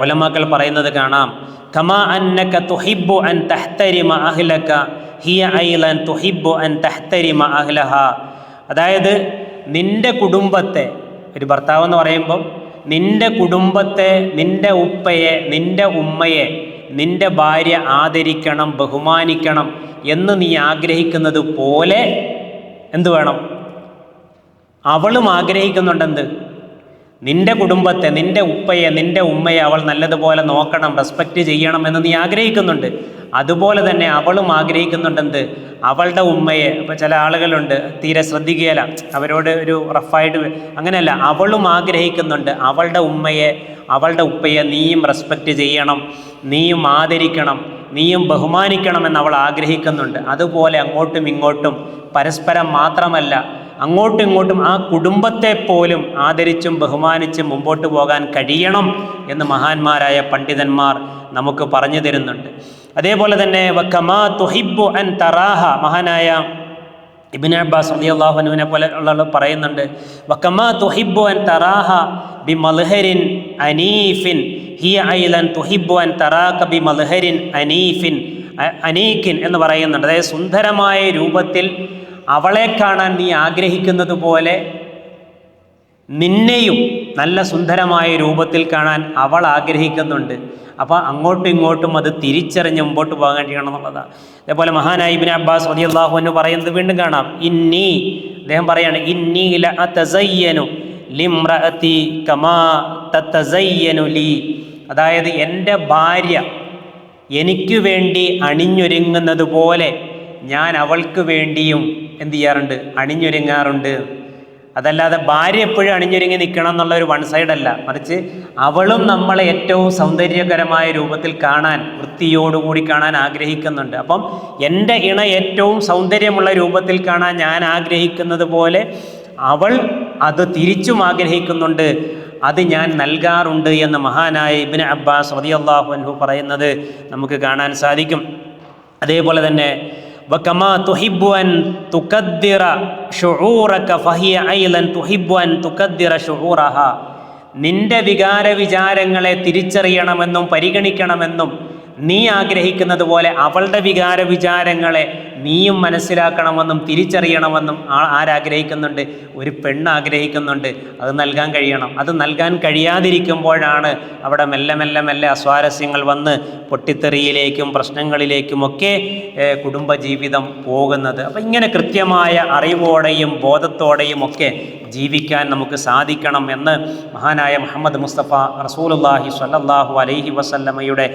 ഉലമാക്കൾ പറയുന്നത് കാണാം, കമാ അന്നക തുഹിബ്ബു അൻ തഹ്തരിമ അഹ്ലക ഹിയ ഐലൻ തുഹിബ്ബു അൻ തഹ്തരിമ അഹ്ലഹ. അതായത് നിൻ്റെ കുടുംബത്തെ, ഒരു ഭർത്താവ് എന്ന് പറയുമ്പം നിൻ്റെ കുടുംബത്തെ, നിൻ്റെ ഉപ്പയെ, നിൻ്റെ ഉമ്മയെ, നിൻ്റെ ഭാര്യ ആദരിക്കണം, ബഹുമാനിക്കണം എന്ന് നീ ആഗ്രഹിക്കുന്നത് പോലെ എന്ത് വേണം? അവളും ആഗ്രഹിക്കുന്നുണ്ടെന്ത്? നിൻ്റെ കുടുംബത്തെ, നിൻ്റെ ഉപ്പയെ, നിൻ്റെ ഉമ്മയെ അവൾ നല്ലതുപോലെ നോക്കണം, റെസ്പെക്റ്റ് ചെയ്യണം എന്ന് നീ ആഗ്രഹിക്കുന്നുണ്ട്. അതുപോലെ തന്നെ അവളും ആഗ്രഹിക്കുന്നുണ്ടെന്ത്? അവളുടെ ഉമ്മയെ. ഇപ്പോൾ ചില ആളുകളുണ്ട് തീരെ ശ്രദ്ധിക്കുകയില്ല, അവരോട് ഒരു റഫായിട്ട്, അങ്ങനെയല്ല, അവളും ആഗ്രഹിക്കുന്നുണ്ട് അവളുടെ ഉമ്മയെ, അവളുടെ ഉപ്പയെ നീയും റെസ്പെക്റ്റ് ചെയ്യണം, നീയും ആദരിക്കണം, നീയും ബഹുമാനിക്കണമെന്ന് അവൾ ആഗ്രഹിക്കുന്നുണ്ട്. അതുപോലെ അങ്ങോട്ടും ഇങ്ങോട്ടും പരസ്പരം മാത്രമല്ല, അങ്ങോട്ടും ഇങ്ങോട്ടും ആ കുടുംബത്തെ പോലും ആദരിച്ചും ബഹുമാനിച്ചും മുമ്പോട്ട് പോകാൻ കഴിയണം എന്ന് മഹാന്മാരായ പണ്ഡിതന്മാർ നമുക്ക് പറഞ്ഞു തരുന്നുണ്ട്. അതേപോലെ തന്നെ വകമാ തുഹിബ്ബു അൻ തറാഹ, മഹാനായ ഇബ്നു അബ്ബാസ് റളിയല്ലാഹു അൻഹുവിനെ പോലെ ഉള്ള പറയുന്നുണ്ട്, വകമാ തുഹിബ്ബു അൻ തറാഹ ബിമൽഹരിൻ അനീഫിൻ ഹിയ ഐലൻ തുഹിബ്ബു അൻ തറാക ബിമൽഹരിൻ അനീഫിൻ അനീകിൻ എന്ന് പറയുന്നുണ്ട്. അതായത് സുന്ദരമായ രൂപത്തിൽ അവളെ കാണാൻ നീ ആഗ്രഹിക്കുന്നത് പോലെ നിന്നെയും നല്ല സുന്ദരമായ രൂപത്തിൽ കാണാൻ അവൾ ആഗ്രഹിക്കുന്നുണ്ട്. അപ്പോൾ അങ്ങോട്ടും ഇങ്ങോട്ടും അത് തിരിച്ചറിഞ്ഞ് മുമ്പോട്ട് പോകാൻ കഴിയണം എന്നുള്ളതാണ്. അതേപോലെ മഹാനായ ഇബ്നു അബ്ബാസ് റളിയല്ലാഹു അൻഹു പറയുന്നത് വീണ്ടും കാണാം, അദ്ദേഹം പറയാണ്, ഇന്നി ലഅതസയ്യനു ലിംറഅതി കമാ തതസയ്യനു ലി. അതായത് എൻ്റെ ഭാര്യ എനിക്ക് വേണ്ടി അണിഞ്ഞൊരുങ്ങുന്നത് പോലെ ഞാൻ അവൾക്ക് വേണ്ടിയും എന്ത് ചെയ്യാറുണ്ട്? അണിഞ്ഞൊരുങ്ങാറുണ്ട്. അതല്ലാതെ ഭാര്യ എപ്പോഴും അണിഞ്ഞൊരുങ്ങി നിൽക്കണം എന്നുള്ള ഒരു വൺ സൈഡല്ല, മറിച്ച് അവളും നമ്മളെ ഏറ്റവും സൗന്ദര്യകരമായ രൂപത്തിൽ കാണാൻ, വൃത്തിയോടുകൂടി കാണാൻ ആഗ്രഹിക്കുന്നുണ്ട്. അപ്പം എൻ്റെ ഇണ ഏറ്റവും സൗന്ദര്യമുള്ള രൂപത്തിൽ കാണാൻ ഞാൻ ആഗ്രഹിക്കുന്നത് പോലെ അവൾ അത് തിരിച്ചും ആഗ്രഹിക്കുന്നുണ്ട്, അത് ഞാൻ നൽകാറുണ്ട് എന്ന് മഹാനായ ഇബ്നു അബ്ബാസ് റളിയല്ലാഹു അൻഹു പറയുന്നത് നമുക്ക് കാണാൻ സാധിക്കും. അതേപോലെ തന്നെ വകമാ തുഹിബ്ബു അൻ തുഖദ്ദിറ ശുഊറക ഫഹിയ ഐലൻ തുഹിബ്ബു അൻ തുഖദ്ദിറ ശുഊറഹ. നിന്റെ വികാരവിചാരങ്ങളെ തിരിച്ചറിയണമെന്നും പരിഗണിക്കണമെന്നും നീ ആഗ്രഹിക്കുന്നത് പോലെ അവളുടെ വികാരവിചാരങ്ങളെ നീയും മനസ്സിലാക്കണമെന്നും തിരിച്ചറിയണമെന്നും ആരാഗ്രഹിക്കുന്നുണ്ട്? ഒരു പെണ്ണ് ആഗ്രഹിക്കുന്നുണ്ട്. അത് നൽകാൻ കഴിയണം. അത് നൽകാൻ കഴിയാതിരിക്കുമ്പോഴാണ് അവിടെ മെല്ലെ മെല്ലെ മെല്ലെ അസ്വാരസ്യങ്ങൾ വന്ന് പൊട്ടിത്തെറിയിലേക്കും പ്രശ്നങ്ങളിലേക്കുമൊക്കെ കുടുംബജീവിതം പോകുന്നത്. അപ്പം ഇങ്ങനെ കൃത്യമായ അറിവോടെയും ബോധത്തോടെയും ഒക്കെ ജീവിക്കാൻ നമുക്ക് സാധിക്കണം എന്ന് മഹാനായ മുഹമ്മദ് മുസ്തഫ റസൂലുള്ളാഹി സ്വല്ലല്ലാഹു അലൈഹി വസല്ലമയുടെ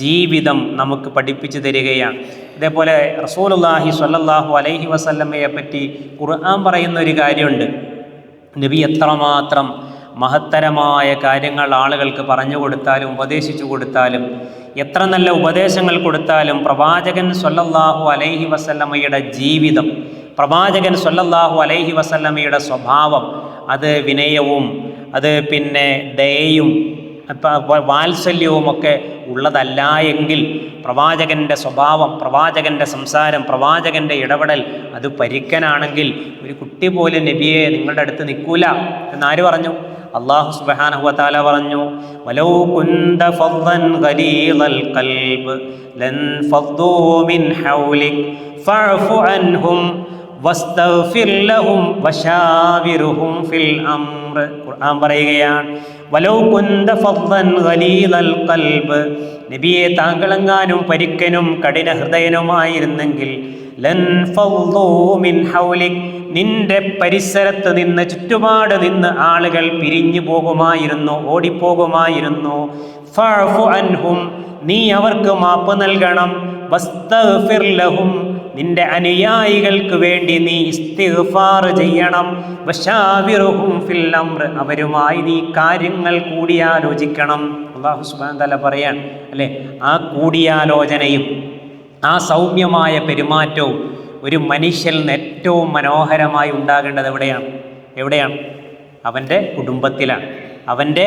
ജീവിതം നമുക്ക് പഠിപ്പിച്ചു തരികയാണ്. ഇതേപോലെ റസൂലുള്ളാഹി സ്വല്ലല്ലാഹു അലൈഹി വസല്ലമയെ പറ്റി ഖുർആൻ പറയുന്ന ഒരു കാര്യമുണ്ട്. നബി എത്രമാത്രം മഹത്തരമായ കാര്യങ്ങൾ ആളുകൾക്ക് പറഞ്ഞു കൊടുത്താലും ഉപദേശിച്ചു കൊടുത്താലും, എത്ര നല്ല ഉപദേശങ്ങൾ കൊടുത്താലും പ്രവാചകൻ സ്വല്ലല്ലാഹു അലൈഹി വസല്ലമയുടെ ജീവിതം, പ്രവാചകൻ സ്വല്ലല്ലാഹു അലൈഹി വസല്ലമയുടെ സ്വഭാവം, അത് വിനയവും അത് പിന്നെ ദയയും വാത്സല്യവുമൊക്കെ ഉള്ളതല്ല എങ്കിൽ പ്രവാചകൻ്റെ സ്വഭാവം, പ്രവാചകൻ്റെ സംസാരം, പ്രവാചകൻ്റെ ഇടപെടൽ അത് പരിക്കനാണെങ്കിൽ ഒരു കുട്ടി പോലും നബിയെ നിങ്ങളുടെ അടുത്ത് നിൽക്കൂല എന്നാര് പറഞ്ഞു? അല്ലാഹു സുബ്ഹാനഹു വ തആല പറഞ്ഞു, വലൗ കുന്ത ഫദ്ദൻ ഗലീദൽ ഖൽബ് ലൻ ഫദ്ദൂ മിൻ ഹൗലിക് ഫഅഫു അൻഹും വസ്തഗ്ഫിർ ലഹും വശാവിറുഹും ഫിൽ അംർ. ഖുർആൻ പറയുകയാണ്, വലൗ കുന്ത ഫദ്ദൻ ഗലീദൽ ഖൽബ്, നബിയെ താങ്കളെങ്ങാനും പരിക്കനും കഠിന ഹൃദയനുമായിരുന്നെങ്കിൽ ലൻ ഫദ്ദൂ മിൻ ഹൗലിക്, നിന്റെ പരിസരത്ത് നിന്ന് ചുറ്റുപാട് നിന്ന് ആളുകൾ പിരിഞ്ഞു പോകുമായിരുന്നു, ഓടിപ്പോകുമായിരുന്നു. ഫഅഫു അൻഹും, നീ അവർക്ക് മാപ്പ് നൽകണം. വസ്തഗ്ഫിർ ലഹും, നിന്റെ അനുയായികൾക്ക് വേണ്ടി നീ ഇസ്തിഗ്ഫാർ ചെയ്യണം. വശാവിറുഹും ഫിൽ അംർ, അവരുമായി നീ കാര്യങ്ങൾ കൂടിയാലോചിക്കണം. അല്ലാഹു സുബ്ഹാനഹു വ തആല പറയാൻ അല്ലേ, ആ കൂടിയാലോചനയും ആ സൗമ്യമായ പെരുമാറ്റവും ഒരു മനുഷ്യന് ഏറ്റവും മനോഹരമായി ഉണ്ടാകേണ്ടത് എവിടെയാണ്? അവൻ്റെ കുടുംബത്തിലാണ്, അവൻ്റെ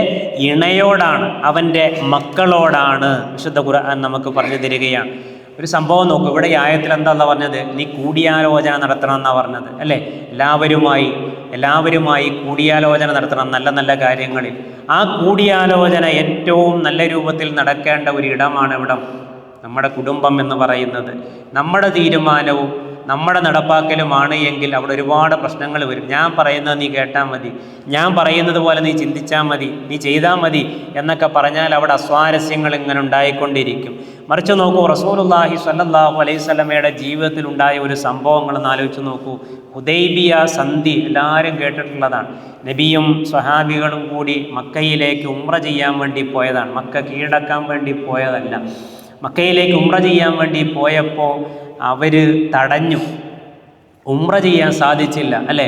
ഇണയോടാണ്, അവൻ്റെ മക്കളോടാണ്. വിശുദ്ധ ഖുർആൻ നമുക്ക് പറഞ്ഞു തരികയാണ്. ഒരു സംഭവം നോക്കൂ, ഇവിടെ ഈ ആയത്തിൽ എന്താ പറഞ്ഞത്? നീ കൂടിയാലോചന നടത്തണം എന്നാണ് പറഞ്ഞത് അല്ലേ. എല്ലാവരുമായി കൂടിയാലോചന നടത്തണം നല്ല നല്ല കാര്യങ്ങളിൽ. ആ കൂടിയാലോചന ഏറ്റവും നല്ല രൂപത്തിൽ നടക്കേണ്ട ഒരു ഇടമാണ് ഇവിടം, നമ്മുടെ കുടുംബം എന്ന് പറയുന്നത്. നമ്മുടെ തീരുമാനവും നമ്മുടെ നടപ്പാക്കലുമാണ് എങ്കിൽ അവിടെ ഒരുപാട് പ്രശ്നങ്ങൾ വരും. ഞാൻ പറയുന്നത് നീ കേട്ടാൽ മതി, ഞാൻ പറയുന്നത് പോലെ നീ ചിന്തിച്ചാൽ മതി, നീ ചെയ്താൽ മതി എന്നൊക്കെ പറഞ്ഞാൽ അവിടെ അസ്വാരസ്യങ്ങൾ ഇങ്ങനെ ഉണ്ടായിക്കൊണ്ടിരിക്കും. മറിച്ച് നോക്കൂ, റസൂലുള്ളാഹി സ്വല്ലല്ലാഹു അലൈഹി വസല്ലമയുടെ ജീവിതത്തിൽ ഉണ്ടായ ഒരു സംഭവങ്ങളെന്ന് ആലോചിച്ച് നോക്കൂ. ഹുദൈബിയ സന്ധി എല്ലാവരും കേട്ടിട്ടുള്ളതാണ്. നബിയും സ്വഹാബികളും കൂടി മക്കയിലേക്ക് ഉംറ ചെയ്യാൻ വേണ്ടി പോയതാണ്. മക്ക കീഴടക്കാൻ വേണ്ടി പോയതല്ല. മക്കയിലേക്ക് ഉംറ ചെയ്യാൻ വേണ്ടി പോയപ്പോൾ അവർ തടഞ്ഞു. ഉംറ ചെയ്യാൻ സാധിച്ചില്ല അല്ലേ,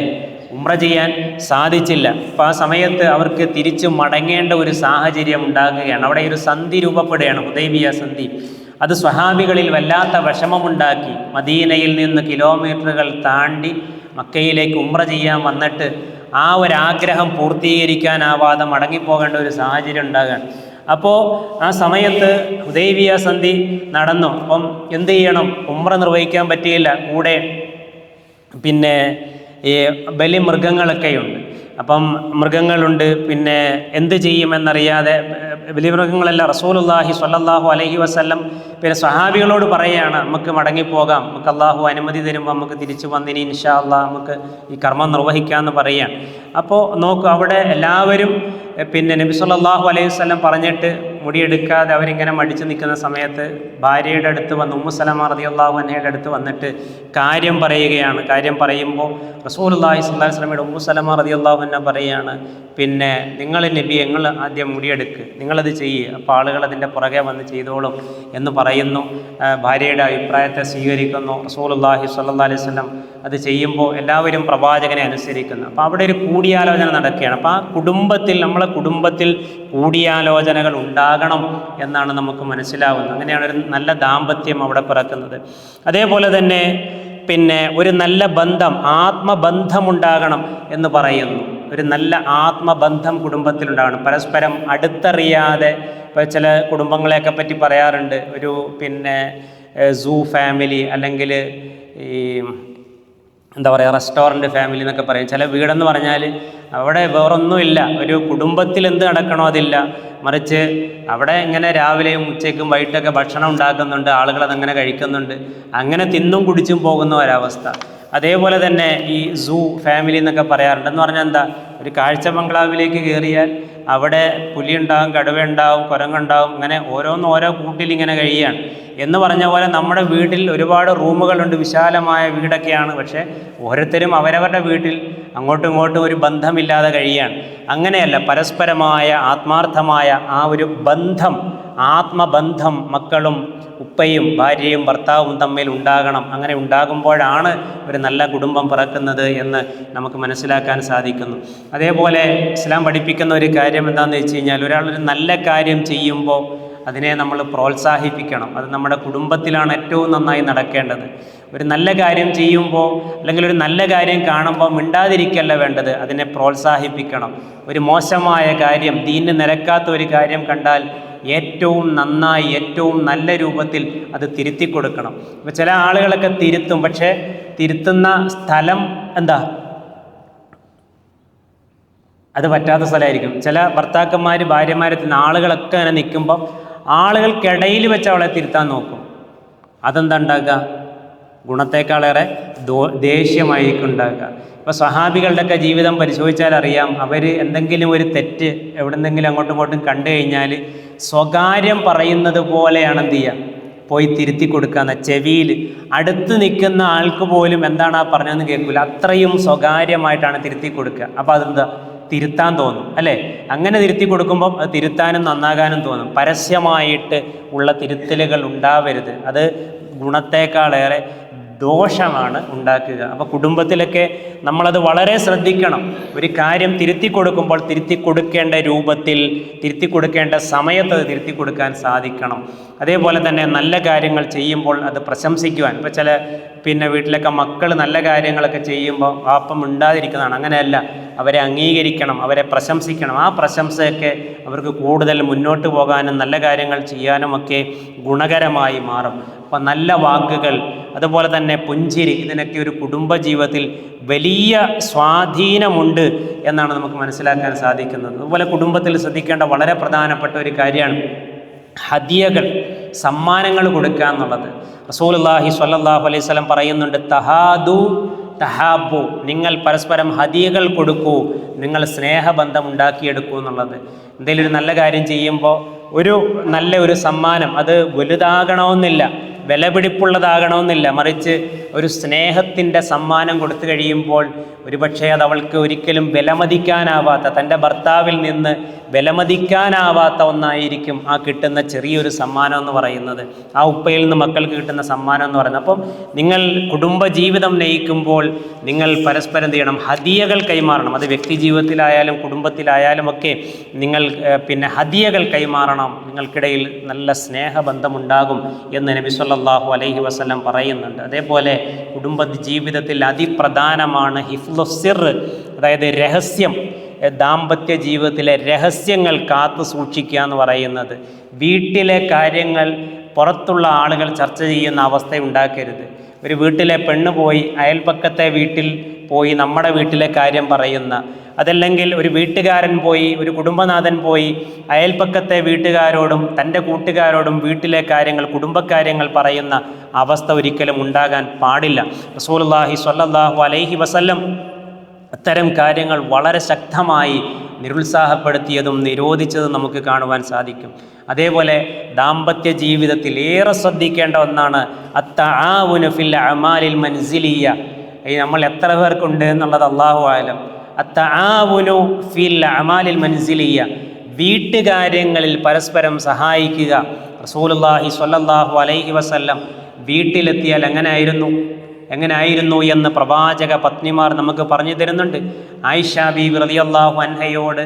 ഉംറ ചെയ്യാൻ സാധിച്ചില്ല. അപ്പോൾ ആ സമയത്ത് അവർക്ക് തിരിച്ചു മടങ്ങേണ്ട ഒരു സാഹചര്യം ഉണ്ടാകുകയാണ്. അവിടെ ഒരു സന്ധി രൂപപ്പെടുകയാണ്, ഹുദൈബിയ സന്ധി. അത് സ്വഹാബികളിൽ വല്ലാത്ത വിഷമമുണ്ടാക്കി. മദീനയിൽ നിന്ന് കിലോമീറ്ററുകൾ താണ്ടി മക്കയിലേക്ക് ഉംറ ചെയ്യാൻ വന്നിട്ട് ആ ഒരാഗ്രഹം പൂർത്തീകരിക്കാനാവാതെ മടങ്ങിപ്പോകേണ്ട ഒരു സാഹചര്യം ഉണ്ടാകുകയാണ്. അപ്പോൾ ആ സമയത്ത് ഹുദൈബിയ സന്ധി നടന്നു. അപ്പം എന്ത് ചെയ്യണം? ഉംറ നിർവഹിക്കാൻ പറ്റിയില്ല. കൂടെ പിന്നെ ഈ ബലിമൃഗങ്ങളൊക്കെയുണ്ട്. അപ്പം മൃഗങ്ങളുണ്ട്, പിന്നെ എന്ത് ചെയ്യുമെന്നറിയാതെ ബലിമൃഗങ്ങളെല്ലാം റസൂലുള്ളാഹി സ്വല്ലല്ലാഹു അലൈഹി വസല്ലം പിന്നെ സ്വഹാബികളോട് പറയുകയാണ്, നമുക്ക് മടങ്ങിപ്പോകാം, നമുക്ക് അള്ളാഹു അനുമതി തരുമ്പോൾ നമുക്ക് തിരിച്ചു വന്നിനി ഇൻഷാ അള്ളാഹ് നമുക്ക് ഈ കർമ്മം നിർവഹിക്കാമെന്ന് പറയുകയാണ്. അപ്പോൾ നോക്കൂ, അവിടെ എല്ലാവരും പിന്നെ നബി സല്ലല്ലാഹു അലൈഹി വസല്ലം പറഞ്ഞിട്ട് മുടിയെടുക്കാതെ അവരിങ്ങനെ മടിച്ചു നിൽക്കുന്ന സമയത്ത് ഭാര്യയുടെ അടുത്ത് വന്ന് ഉമ്മു സലമ റളിയല്ലാഹു അൻഹയുടെ അടുത്ത് വന്നിട്ട് കാര്യം പറയുകയാണ്. കാര്യം പറയുമ്പോൾ റസൂലുള്ളാഹി സ്വല്ലല്ലാഹു അലൈഹി വസല്ലമയുടെ ഉമ്മു സലമ റളിയല്ലാഹു അൻഹ പറയുകയാണ്, പിന്നെ നിങ്ങൾ നബി നിങ്ങൾ ആദ്യം മുടിയെടുക്ക്, നിങ്ങളത് ചെയ്യുക, അപ്പോൾ ആളുകൾ അതിൻ്റെ പുറകെ വന്ന് ചെയ്തോളും എന്ന് പറയുന്നു. ഭാര്യയുടെ അഭിപ്രായത്തെ സ്വീകരിക്കുന്നു. റസൂലുള്ളാഹി സ്വല്ലല്ലാഹു അലൈഹി വസല്ലം അത് ചെയ്യുമ്പോൾ എല്ലാവരും പ്രവാചകനെ അനുസരിക്കുന്നു. അപ്പോൾ അവിടെ ഒരു കൂടിയാലോചന നടക്കുകയാണ്. അപ്പോൾ ആ കുടുംബത്തിൽ, നമ്മളെ കുടുംബത്തിൽ കൂടിയാലോചനകൾ ഉണ്ടാകണം എന്നാണ് നമുക്ക് മനസ്സിലാവുന്നത്. അങ്ങനെയാണ് ഒരു നല്ല ദാമ്പത്യം അവിടെ പിറക്കുന്നത്. അതേപോലെ തന്നെ പിന്നെ ഒരു നല്ല ബന്ധം, ആത്മബന്ധമുണ്ടാകണം എന്ന് പറയുന്നു. ഒരു നല്ല ആത്മബന്ധം കുടുംബത്തിലുണ്ടാകണം. പരസ്പരം അടുത്തറിയാതെ, ഇപ്പോൾ ചില കുടുംബങ്ങളെയൊക്കെ പറ്റി പറയാറുണ്ട്, ഒരു പിന്നെ സൂ ഫാമിലി അല്ലെങ്കിൽ ഈ എന്താ പറയുക റെസ്റ്റോറൻറ്റ് ഫാമിലി എന്നൊക്കെ പറയും. ചില വീടെന്ന് പറഞ്ഞാൽ അവിടെ വേറൊന്നുമില്ല, ഒരു കുടുംബത്തിൽ എന്ത് നടക്കണോ അതില്ല, മറിച്ച് അവിടെ ഇങ്ങനെ രാവിലെയും ഉച്ചയ്ക്കും വൈകിട്ടൊക്കെ ഭക്ഷണം ഉണ്ടാക്കുന്നുണ്ട്, ആളുകൾ അതങ്ങനെ കഴിക്കുന്നുണ്ട്, അങ്ങനെ തിന്നും കുടിച്ചും പോകുന്ന ഒരവസ്ഥ. അതേപോലെ തന്നെ ഈ സൂ ഫാമിലി എന്നൊക്കെ പറയാറുണ്ട്. എന്ന് പറഞ്ഞാൽ എന്താ, ഒരു കാഴ്ച ബംഗ്ലാവിലേക്ക് കയറിയാൽ അവിടെ പുലിയുണ്ടാവും, കടുവയുണ്ടാവും, കുരങ്ങുണ്ടാവും, ഇങ്ങനെ ഓരോ കൂട്ടിലിങ്ങനെ കഴിയുകയാണ്. എന്ന് പറഞ്ഞ പോലെ നമ്മുടെ വീട്ടിൽ ഒരുപാട് റൂമുകളുണ്ട്, വിശാലമായ വീടൊക്കെയാണ്, പക്ഷേ ഓരോരുത്തരും അവരവരുടെ വീട്ടിൽ അങ്ങോട്ടും ഇങ്ങോട്ടും ഒരു ബന്ധമില്ലാതെ കഴിയുകയാണ്. അങ്ങനെയല്ല, പരസ്പരമായ ആത്മാർത്ഥമായ ആ ഒരു ബന്ധം, ആത്മബന്ധം മക്കളും ഉപ്പയും ഭാര്യയും ഭർത്താവും തമ്മിൽ ഉണ്ടാകണം. അങ്ങനെ ഉണ്ടാകുമ്പോഴാണ് ഒരു നല്ല കുടുംബം പിറക്കുന്നത് എന്ന് നമുക്ക് മനസ്സിലാക്കാൻ സാധിക്കുന്നു. അതേപോലെ ഇസ്ലാം പഠിപ്പിക്കുന്ന ഒരു കാര്യം എന്താണെന്ന് വെച്ച് കഴിഞ്ഞാൽ, ഒരാളൊരു നല്ല കാര്യം ചെയ്യുമ്പോൾ അതിനെ നമ്മൾ പ്രോത്സാഹിപ്പിക്കണം. അത് നമ്മുടെ കുടുംബത്തിലാണ് ഏറ്റവും നന്നായി നടക്കേണ്ടത്. ഒരു നല്ല കാര്യം ചെയ്യുമ്പോൾ അല്ലെങ്കിൽ ഒരു നല്ല കാര്യം കാണുമ്പോൾ മിണ്ടാതിരിക്കല്ല വേണ്ടത്, അതിനെ പ്രോത്സാഹിപ്പിക്കണം. ഒരു മോശമായ കാര്യം, ദീനിന് നിരക്കാത്ത ഒരു കാര്യം കണ്ടാൽ ഏറ്റവും നന്നായി, ഏറ്റവും നല്ല രൂപത്തിൽ അത് തിരുത്തി കൊടുക്കണം. ഇപ്പോൾ ചില ആളുകളൊക്കെ തിരുത്തും, പക്ഷേ തിരുത്തുന്ന സ്ഥലം എന്താ, അത് പറ്റാത്ത സ്ഥലമായിരിക്കും. ചില ഭർത്താക്കന്മാർ ഭാര്യമാരെ ആളുകളൊക്കെ അങ്ങനെ നിൽക്കുമ്പോൾ ആളുകൾക്കിടയിൽ വെച്ച് അവളെ തിരുത്താൻ നോക്കും. അതെന്താ ഉണ്ടാക്കുക, ഗുണത്തേക്കാളേറെ ദേഷ്യമായിരിക്കും ഉണ്ടാക്കുക. ഇപ്പോൾ സ്വഹാബികളുടെയൊക്കെ ജീവിതം പരിശോധിച്ചാൽ അറിയാം, അവർ എന്തെങ്കിലും ഒരു തെറ്റ് എവിടെന്നെങ്കിലും അങ്ങോട്ടും ഇങ്ങോട്ടും കണ്ടു കഴിഞ്ഞാൽ സ്വകാര്യം പറയുന്നത് പോലെയാണ് എന്ത് ചെയ്യുക, പോയി തിരുത്തി കൊടുക്കുക. ചെവിയിൽ അടുത്ത് നിൽക്കുന്ന ആൾക്ക് പോലും എന്താണ് ആ പറഞ്ഞതെന്ന് കേൾക്കില്ല, അത്രയും സ്വകാര്യമായിട്ടാണ് തിരുത്തി കൊടുക്കുക. അപ്പോൾ അതെന്താ, തിരുത്താൻ തോന്നും അല്ലേ. അങ്ങനെ തിരുത്തി കൊടുക്കുമ്പം അത് തിരുത്താനും നന്നാകാനും തോന്നും. പരസ്യമായിട്ട് ഉള്ള തിരുത്തലുകൾ ഉണ്ടാവരുത്. അത് ഗുണത്തേക്കാളേറെ ദോഷമാണ് ഉണ്ടാക്കുക. അപ്പോൾ കുടുംബത്തിലൊക്കെ നമ്മളത് വളരെ ശ്രദ്ധിക്കണം. ഒരു കാര്യം തിരുത്തി കൊടുക്കുമ്പോൾ തിരുത്തി കൊടുക്കേണ്ട രൂപത്തിൽ, തിരുത്തി കൊടുക്കേണ്ട സമയത്ത് അത് തിരുത്തി കൊടുക്കാൻ സാധിക്കണം. അതേപോലെ തന്നെ നല്ല കാര്യങ്ങൾ ചെയ്യുമ്പോൾ അത് പ്രശംസിക്കുവാൻ. ഇപ്പോൾ ചില വീട്ടിലൊക്കെ മക്കൾ നല്ല കാര്യങ്ങളൊക്കെ ചെയ്യുമ്പോൾ പാപ്പം ഉണ്ടാതിരിക്കുന്നതാണ്. അങ്ങനെയല്ല, അവരെ അംഗീകരിക്കണം, അവരെ പ്രശംസിക്കണം. ആ പ്രശംസയൊക്കെ അവർക്ക് കൂടുതൽ മുന്നോട്ട് പോകാനും നല്ല കാര്യങ്ങൾ ചെയ്യാനുമൊക്കെ ഗുണകരമായി മാറും. അപ്പം നല്ല വാക്കുകൾ, അതുപോലെ തന്നെ പുഞ്ചിരി, ഇതിനൊക്കെ ഒരു കുടുംബജീവിതത്തിൽ വലിയ സ്വാധീനമുണ്ട് എന്നാണ് നമുക്ക് മനസ്സിലാക്കാൻ സാധിക്കുന്നത്. അതുപോലെ കുടുംബത്തിൽ ശ്രദ്ധിക്കേണ്ട വളരെ പ്രധാനപ്പെട്ട ഒരു കാര്യമാണ് ഹദിയകൾ, സമ്മാനങ്ങൾ കൊടുക്കുക എന്നുള്ളത്. റസൂലുള്ളാഹി സ്വല്ലല്ലാഹു അലൈഹി വസല്ലം പറയുന്നുണ്ട്, തഹാദു തഹാബു, നിങ്ങൾ പരസ്പരം ഹദിയകൾ കൊടുക്കൂ, നിങ്ങൾ സ്നേഹബന്ധം ഉണ്ടാക്കിയെടുക്കൂ എന്നുള്ളത്. എന്തെങ്കിലും ഒരു നല്ല കാര്യം ചെയ്യുമ്പോൾ ഒരു സമ്മാനം, അത് വലുതാകണമെന്നില്ല, വിലപിടിപ്പുള്ളതാകണമെന്നില്ല, മറിച്ച് ഒരു സ്നേഹത്തിൻ്റെ സമ്മാനം കൊടുത്തു കഴിയുമ്പോൾ ഒരുപക്ഷെ അത് അവൾക്ക് ഒരിക്കലും വിലമതിക്കാനാവാത്ത, തൻ്റെ ഭർത്താവിൽ നിന്ന് വിലമതിക്കാനാവാത്ത ഒന്നായിരിക്കും ആ കിട്ടുന്ന ചെറിയൊരു സമ്മാനം എന്ന് പറയുന്നത്, ആ ഉപ്പയിൽ നിന്ന് മക്കൾക്ക് കിട്ടുന്ന സമ്മാനം എന്ന് പറയുന്നത്. അപ്പം നിങ്ങൾ കുടുംബജീവിതം നയിക്കുമ്പോൾ നിങ്ങൾ പരസ്പരം എന്ത് ചെയ്യണം? ഹദിയകൾ കൈമാറണം. അത് വ്യക്തി ജീവിതത്തിലായാലും കുടുംബത്തിലായാലും ഒക്കെ നിങ്ങൾ ഹദിയകൾ കൈമാറണം. നിങ്ങൾക്കിടയിൽ നല്ല സ്നേഹബന്ധമുണ്ടാകും എന്ന് നബി സല്ലല്ലാഹു അലൈഹി വസല്ലം പറയുന്നുണ്ട്. അതേപോലെ കുടുംബ ജീവിതത്തിൽ അതിപ്രധാനമാണ് ഹിഫ്ളുസ് സിർ, അതായത് രഹസ്യം, ദാമ്പത്യ ജീവിതത്തിലെ രഹസ്യങ്ങൾ കാത്തു സൂക്ഷിക്കുക എന്ന് പറയുന്നത്. വീട്ടിലെ കാര്യങ്ങൾ പുറത്തുള്ള ആളുകൾ ചർച്ച ചെയ്യുന്ന അവസ്ഥ ഉണ്ടാക്കരുത്. ഒരു വീട്ടിലെ പെണ്ണ് പോയി അയൽപക്കത്തെ വീട്ടിൽ പോയി നമ്മുടെ വീട്ടിലെ കാര്യം പറയുന്ന, അതല്ലെങ്കിൽ ഒരു വീട്ടുകാരൻ പോയി, ഒരു കുടുംബനാഥൻ പോയി അയൽപക്കത്തെ വീട്ടുകാരോടും തൻ്റെ കൂട്ടുകാരോടും വീട്ടിലെ കാര്യങ്ങൾ, കുടുംബക്കാര്യങ്ങൾ പറയുന്ന അവസ്ഥ ഒരിക്കലും ഉണ്ടാകാൻ പാടില്ല. റസൂലുള്ളാഹി സ്വല്ലല്ലാഹു അലൈഹി വസല്ലം അത്തരം കാര്യങ്ങൾ വളരെ ശക്തമായി നിരുത്സാഹപ്പെടുത്തിയതും നിരോധിച്ചതും നമുക്ക് കാണുവാൻ സാധിക്കും. അതേപോലെ ദാമ്പത്യ ജീവിതത്തിൽ ഏറെ ശ്രദ്ധിക്കേണ്ട ഒന്നാണ് അത്തആവുനു ഫിൽ അമാലിൽ മൻസിലിയ. നമ്മൾ എത്ര പേർക്കുണ്ട് എന്നുള്ളത് അല്ലാഹു ആലം. അത്തആവുനു ഫിൽ അമാലിൽ മൻസിലിയ, വീട്ടുകാര്യങ്ങളിൽ പരസ്പരം സഹായിക്കുക. റസൂലുള്ളാഹി സ്വല്ലല്ലാഹു അലൈഹി വസല്ലം വീട്ടിലെത്തിയാൽ എങ്ങനെയായിരുന്നു എന്ന് പ്രവാചക പത്നിമാർ നമുക്ക് പറഞ്ഞു തരുന്നുണ്ട്. ആയിഷ ബീവി റളിയല്ലാഹു അൻഹയോട്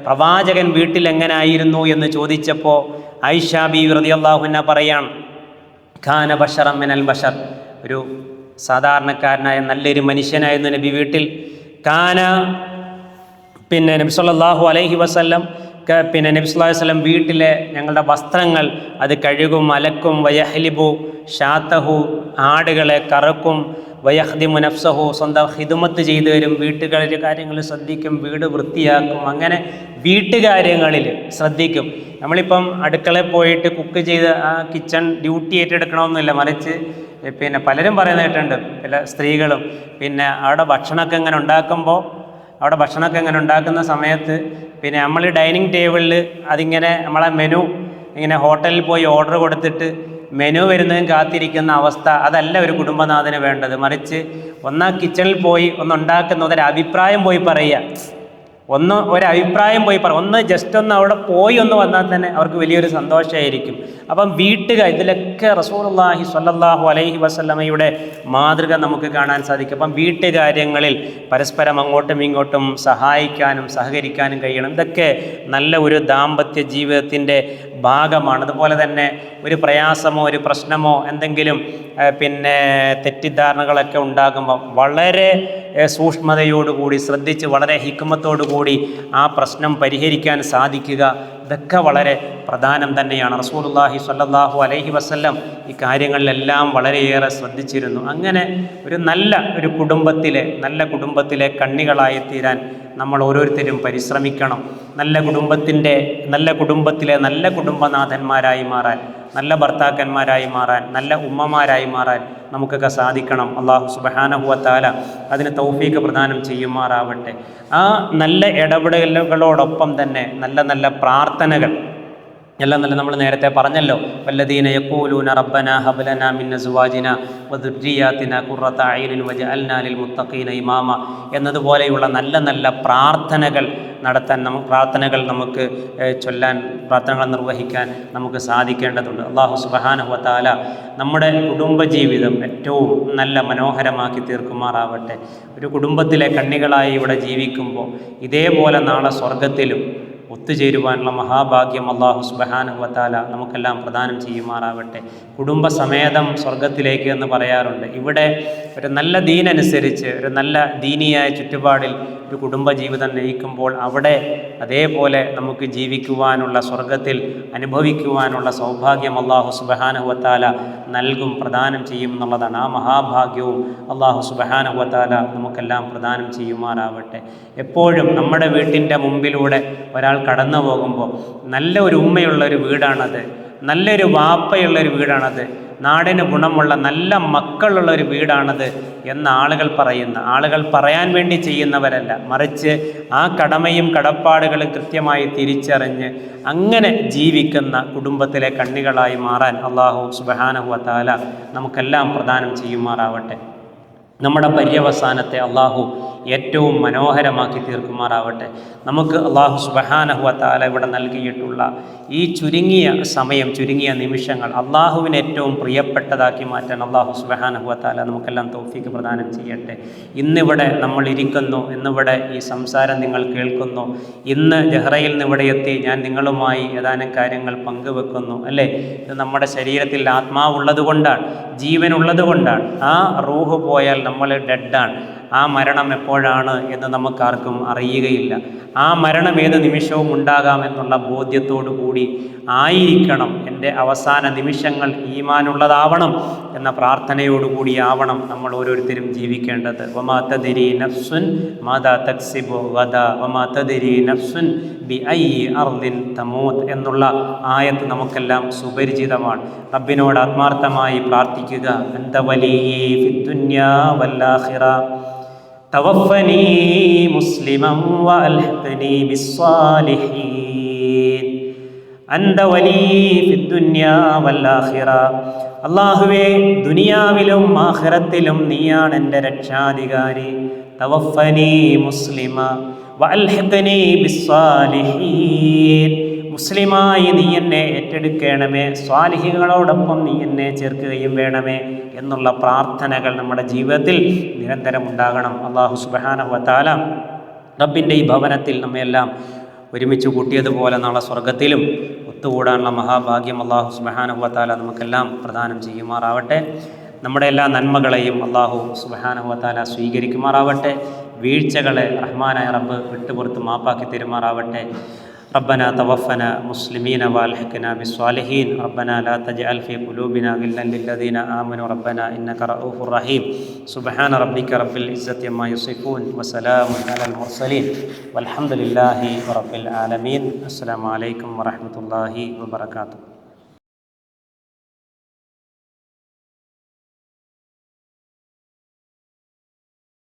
പ്രവാചകൻ വീട്ടിൽ എങ്ങനെയായിരുന്നു എന്ന് ചോദിച്ചപ്പോൾ ആയിഷ ബീവി റളിയല്ലാഹു അൻഹ പറയാണ്, ഖാന ബശറൻ മിനൽ ബശർ, ഒരു സാധാരണക്കാരനായ നല്ലൊരു മനുഷ്യനായിരുന്നു നബി വീട്ടിൽ. നബി സല്ലല്ലാഹു അലൈഹി വസല്ലം നബി സല്ലല്ലാഹു അലൈഹി വസല്ലം വീട്ടിലെ ഞങ്ങളുടെ വസ്ത്രങ്ങൾ അത് കഴുകും, അലക്കും, വയഹ്ലിബു ഷാത്തഹു, ആടുകളെ കറക്കും, വയഹ്ദിമു നഫ്സഹു, സ്വന്തം ഹിദ്മത്ത് ചെയ്തു തരും, വീട്ടുകാരുടെ കാര്യങ്ങൾ ശ്രദ്ധിക്കും, വീട് വൃത്തിയാക്കും. അങ്ങനെ വീട്ടുകാര്യങ്ങളിൽ ശ്രദ്ധിക്കും. നമ്മളിപ്പം അടുക്കളയിൽ പോയിട്ട് കുക്ക് ചെയ്ത് ആ കിച്ചൺ ഡ്യൂട്ടി ഏറ്റെടുക്കണമെന്നില്ല, മറിച്ച് പലരും പറയുന്ന കേട്ടിട്ടുണ്ട്, പല സ്ത്രീകളും അവിടെ ഭക്ഷണമൊക്കെ ഇങ്ങനെ ഉണ്ടാക്കുന്ന സമയത്ത് നമ്മൾ ഡൈനിങ് ടേബിളിൽ അതിങ്ങനെ നമ്മളെ മെനു ഇങ്ങനെ ഹോട്ടലിൽ പോയി ഓർഡർ കൊടുത്തിട്ട് മെനു വരുന്നതും കാത്തിരിക്കുന്ന അവസ്ഥ, അതല്ല ഒരു കുടുംബനാഥന് വേണ്ടത്. മറിച്ച് കിച്ചണിൽ പോയി ഒന്നുണ്ടാക്കുന്ന ഒരഭിപ്രായം പോയി പറയുക, ജസ്റ്റ് ഒന്ന് അവിടെ പോയി വന്നാൽ തന്നെ അവർക്ക് വലിയൊരു സന്തോഷമായിരിക്കും. അപ്പം ഇതിലൊക്കെ റസൂലുള്ളാഹി സ്വല്ലല്ലാഹു അലൈഹി വസല്ലമയുടെ മാതൃക നമുക്ക് കാണാൻ സാധിക്കും. അപ്പം വീട്ടുകാര്യങ്ങളിൽ പരസ്പരം അങ്ങോട്ടും ഇങ്ങോട്ടും സഹായിക്കാനും സഹകരിക്കാനും കഴിയണം. ഇതൊക്കെ നല്ല ഒരു ദാമ്പത്യ ജീവിതത്തിൻ്റെ ഭാഗമാണ്. അതുപോലെ തന്നെ ഒരു പ്രയാസമോ ഒരു പ്രശ്നമോ എന്തെങ്കിലും തെറ്റിദ്ധാരണകളൊക്കെ ഉണ്ടാകുമ്പോൾ വളരെ സൂക്ഷ്മതയോടുകൂടി ശ്രദ്ധിച്ച് വളരെ ഹിക്മത്തോടുകൂടി ആ പ്രശ്നം പരിഹരിക്കാൻ സാധിക്കുക, ഇതൊക്കെ വളരെ പ്രധാനം തന്നെയാണ്. റസൂലുള്ളാഹി സ്വല്ലല്ലാഹു അലൈഹി വസല്ലം ഈ കാര്യങ്ങളിലെല്ലാം വളരെയേറെ ശ്രദ്ധിച്ചിരുന്നു. അങ്ങനെ ഒരു നല്ല കുടുംബത്തിലെ കണ്ണികളായി തീരാൻ നമ്മൾ ഓരോരുത്തരും പരിശ്രമിക്കണം. നല്ല കുടുംബത്തിലെ നല്ല കുടുംബനാഥന്മാരായി മാറാൻ, നല്ല ഭർത്താക്കന്മാരായി മാറാൻ, നല്ല ഉമ്മമാരായി മാറാൻ നമുക്കൊക്കെ സാധിക്കണം. അല്ലാഹു സുബ്ഹാനഹു വ തആല അതിന് തൗഫീഖ് പ്രദാനം ചെയ്യുമാറാവട്ടെ. ആ നല്ല ഇടപെടലുകളോടൊപ്പം തന്നെ നല്ല പ്രാർത്ഥനകൾ എല്ലാം നല്ല നമ്മൾ നേരത്തെ പറഞ്ഞല്ലോ, വല്ലദീന യഖൂലൂന റബ്ബനാ ഹബ് ലനാ മിൻ അസ്വാജിനാ വദുർരിയാതിനാ ഖുർറത അയ്യുനിൻ വജഅൽനാ ലിൽ മുത്തഖീന ഇമാമ എന്നതുപോലെയുള്ള നല്ല നല്ല പ്രാർത്ഥനകൾ നടത്താൻ പ്രാർത്ഥനകൾ നമുക്ക് ചൊല്ലാൻ, പ്രാർത്ഥനകൾ നിർവഹിക്കാൻ നമുക്ക് സാധിക്കേണ്ടതുണ്ട്. അല്ലാഹു സുബ്ഹാനഹു വ തആല നമ്മുടെ കുടുംബജീവിതം ഏറ്റവും നല്ല മനോഹരമാക്കി തീർക്കുമാറാവട്ടെ. ഒരു കുടുംബത്തിലെ കണ്ണികളായി ഇവിടെ ജീവിക്കുമ്പോൾ ഇതേപോലെ നാളെ സ്വർഗത്തിലും ഒത്തുചേരുവാനുള്ള മഹാഭാഗ്യം അല്ലാഹു സുബ്ഹാനഹു വ തആല നമുക്കെല്ലാം പ്രദാനം ചെയ്യുമാറാവട്ടെ. കുടുംബസമേതം സ്വർഗത്തിലേക്ക് എന്ന് പറയാറുണ്ട്. ഇവിടെ ഒരു നല്ല ദീനനുസരിച്ച് ഒരു നല്ല ദീനിയായ ചുറ്റുപാടിൽ ഒരു കുടുംബജീവിതം നയിക്കുമ്പോൾ അവിടെ അതേപോലെ നമുക്ക് ജീവിക്കുവാനുള്ള, സ്വർഗത്തിൽ അനുഭവിക്കുവാനുള്ള സൗഭാഗ്യം അല്ലാഹു സുബ്ഹാനഹു വ തആല നൽകും, പ്രദാനം ചെയ്യും എന്നുള്ളതാണ്. ആ മഹാഭാഗ്യവും അല്ലാഹു സുബ്ഹാനഹു വ തആല നമുക്കെല്ലാം പ്രദാനം ചെയ്യുമാറാവട്ടെ. എപ്പോഴും നമ്മുടെ വീട്ടിൻ്റെ മുമ്പിലൂടെ ഒരാൾ കടന്നു പോകുമ്പോൾ നല്ല ഒരു ഉമ്മയുള്ളൊരു വീടാണത്, നല്ലൊരു വാപ്പയുള്ളൊരു വീടാണത്, നാടിന് ഗുണമുള്ള നല്ല മക്കളുള്ളൊരു വീടാണത് എന്ന് ആളുകൾ പറയാൻ വേണ്ടി ചെയ്യുന്നവരല്ല, മറിച്ച് ആ കടമയും കടപ്പാടുകളും കൃത്യമായി തിരിച്ചറിഞ്ഞ് അങ്ങനെ ജീവിക്കുന്ന കുടുംബത്തിലെ കണ്ണികളായി മാറാൻ അല്ലാഹു സുബ്ഹാനഹു വ തആല നമുക്കെല്ലാം പ്രദാനം ചെയ്യുമാറാവട്ടെ. നമ്മുടെ പര്യവസാനത്തെ അല്ലാഹു ഏറ്റവും മനോഹരമാക്കി തീർക്കുമാറാവട്ടെ. നമുക്ക് അല്ലാഹു സുബ്ഹാനഹു വ തആല ഇവിടെ നൽകിയിട്ടുള്ള ഈ ചുരുങ്ങിയ സമയം, ചുരുങ്ങിയ നിമിഷങ്ങൾ അല്ലാഹുവിന് ഏറ്റവും പ്രിയപ്പെട്ടതാക്കി മാറ്റാൻ അല്ലാഹു സുബ്ഹാനഹു വ തആല നമുക്കെല്ലാം തൗഫീഖ് പ്രദാനം ചെയ്യട്ടെ. ഇന്നിവിടെ നമ്മൾ ഇരിക്കുന്നു, ഇന്നിവിടെ ഈ സംസാരം നിങ്ങൾ കേൾക്കുന്നു, ഇന്ന് ജഹ്റയിൽ നിന്ന് ഇവിടെ എത്തി ഞാൻ നിങ്ങളുമായി ഏതാനും കാര്യങ്ങൾ പങ്കുവെക്കുന്നു, അല്ലേ? ഇത് നമ്മുടെ ശരീരത്തിൽ ആത്മാവുള്ളത് കൊണ്ടാണ്, ജീവനുള്ളത് കൊണ്ടാണ്. ആ റൂഹ് പോയാൽ നമ്മൾ ഡെഡാണ്. ആ മരണം എപ്പോഴാണ് എന്ന് നമുക്കാർക്കും അറിയുകയില്ല. ആ മരണം ഏത് നിമിഷവും ഉണ്ടാകാമെന്നുള്ള ബോധ്യത്തോടു കൂടി ആയിരിക്കണം എൻ്റെ അവസാന നിമിഷങ്ങൾ ഈമാനുള്ളതാവണം എന്ന പ്രാർത്ഥനയോടുകൂടി ആവണം നമ്മൾ ഓരോരുത്തരും ജീവിക്കേണ്ടത്. വമാ തദ്രി നഫ്സുൻ മാദാ തക്സിബു ഗദാ വമാ തദ്രി നഫ്സുൻ ബിഅയ്യി അർദിൻ തമൂത്ത് എന്നുള്ള ആയത്ത് നമുക്കെല്ലാം സുപരിചിതമാണ്. റബ്ബിനോട് ആത്മാർത്ഥമായി പ്രാർത്ഥിക്കുക. അൻത വലിയ്യി ഫിദ്ദുന്യാ വല്ലാഖിറ തവഫനി മുസ്ലിമൻ വഅൽഹിഖ്നി ബിസ്സാലിഹീൻ. അൻത വലിയ്യി ഫിദ്ദുന്യാ വല്ലാഖിറ. അല്ലാഹുവേ, ദുനിയാവിലും ആഖിറത്തിലും നീയാണ് എൻ്റെ രക്ഷാധികാരി. തവഫനി മുസ്ലിമ വഅൽഹിഖ്നി ബിസ്സാലിഹീൻ. മുസ്ലിമായി നീ എന്നെ ഏറ്റെടുക്കണമേ, സ്വാലിഹികളോടൊപ്പം നീ എന്നെ ചേർക്കുകയും വേണമേ എന്നുള്ള പ്രാർത്ഥനകൾ നമ്മുടെ ജീവിതത്തിൽ നിരന്തരം ഉണ്ടാകണം. അല്ലാഹു സുബ്ഹാനഹു വ തആല റബ്ബിൻ്റെ ഈ ഭവനത്തിൽ നമ്മയെല്ലാം ഒരുമിച്ച് കൂട്ടിയതുപോലെ നാളെ സ്വർഗത്തിലും ഒത്തുകൂടാനുള്ള മഹാഭാഗ്യം അല്ലാഹു സുബ്ഹാനഹു വ തആല നമുക്കെല്ലാം പ്രദാനം ചെയ്യുമാറാവട്ടെ. നമ്മുടെ എല്ലാ നന്മകളെയും അല്ലാഹു സുബ്ഹാനഹു വ തആല സ്വീകരിക്കുമാറാവട്ടെ. വീഴ്ചകളെ റഹ്മാനായ റബ്ബ് വിട്ടുപുറത്ത് മാപ്പാക്കി തരുമാറാവട്ടെ. ربنا توفنا مسلمين والحقنا بالصالحين. ربنا لا تجعل في قلوبنا غلا للذين آمنوا ربنا إنك رؤوف رحيم. سبحان ربك رب العزة عما يصفون وسلام على المرسلين والحمد لله رب العالمين. السلام عليكم ورحمة الله وبركاته.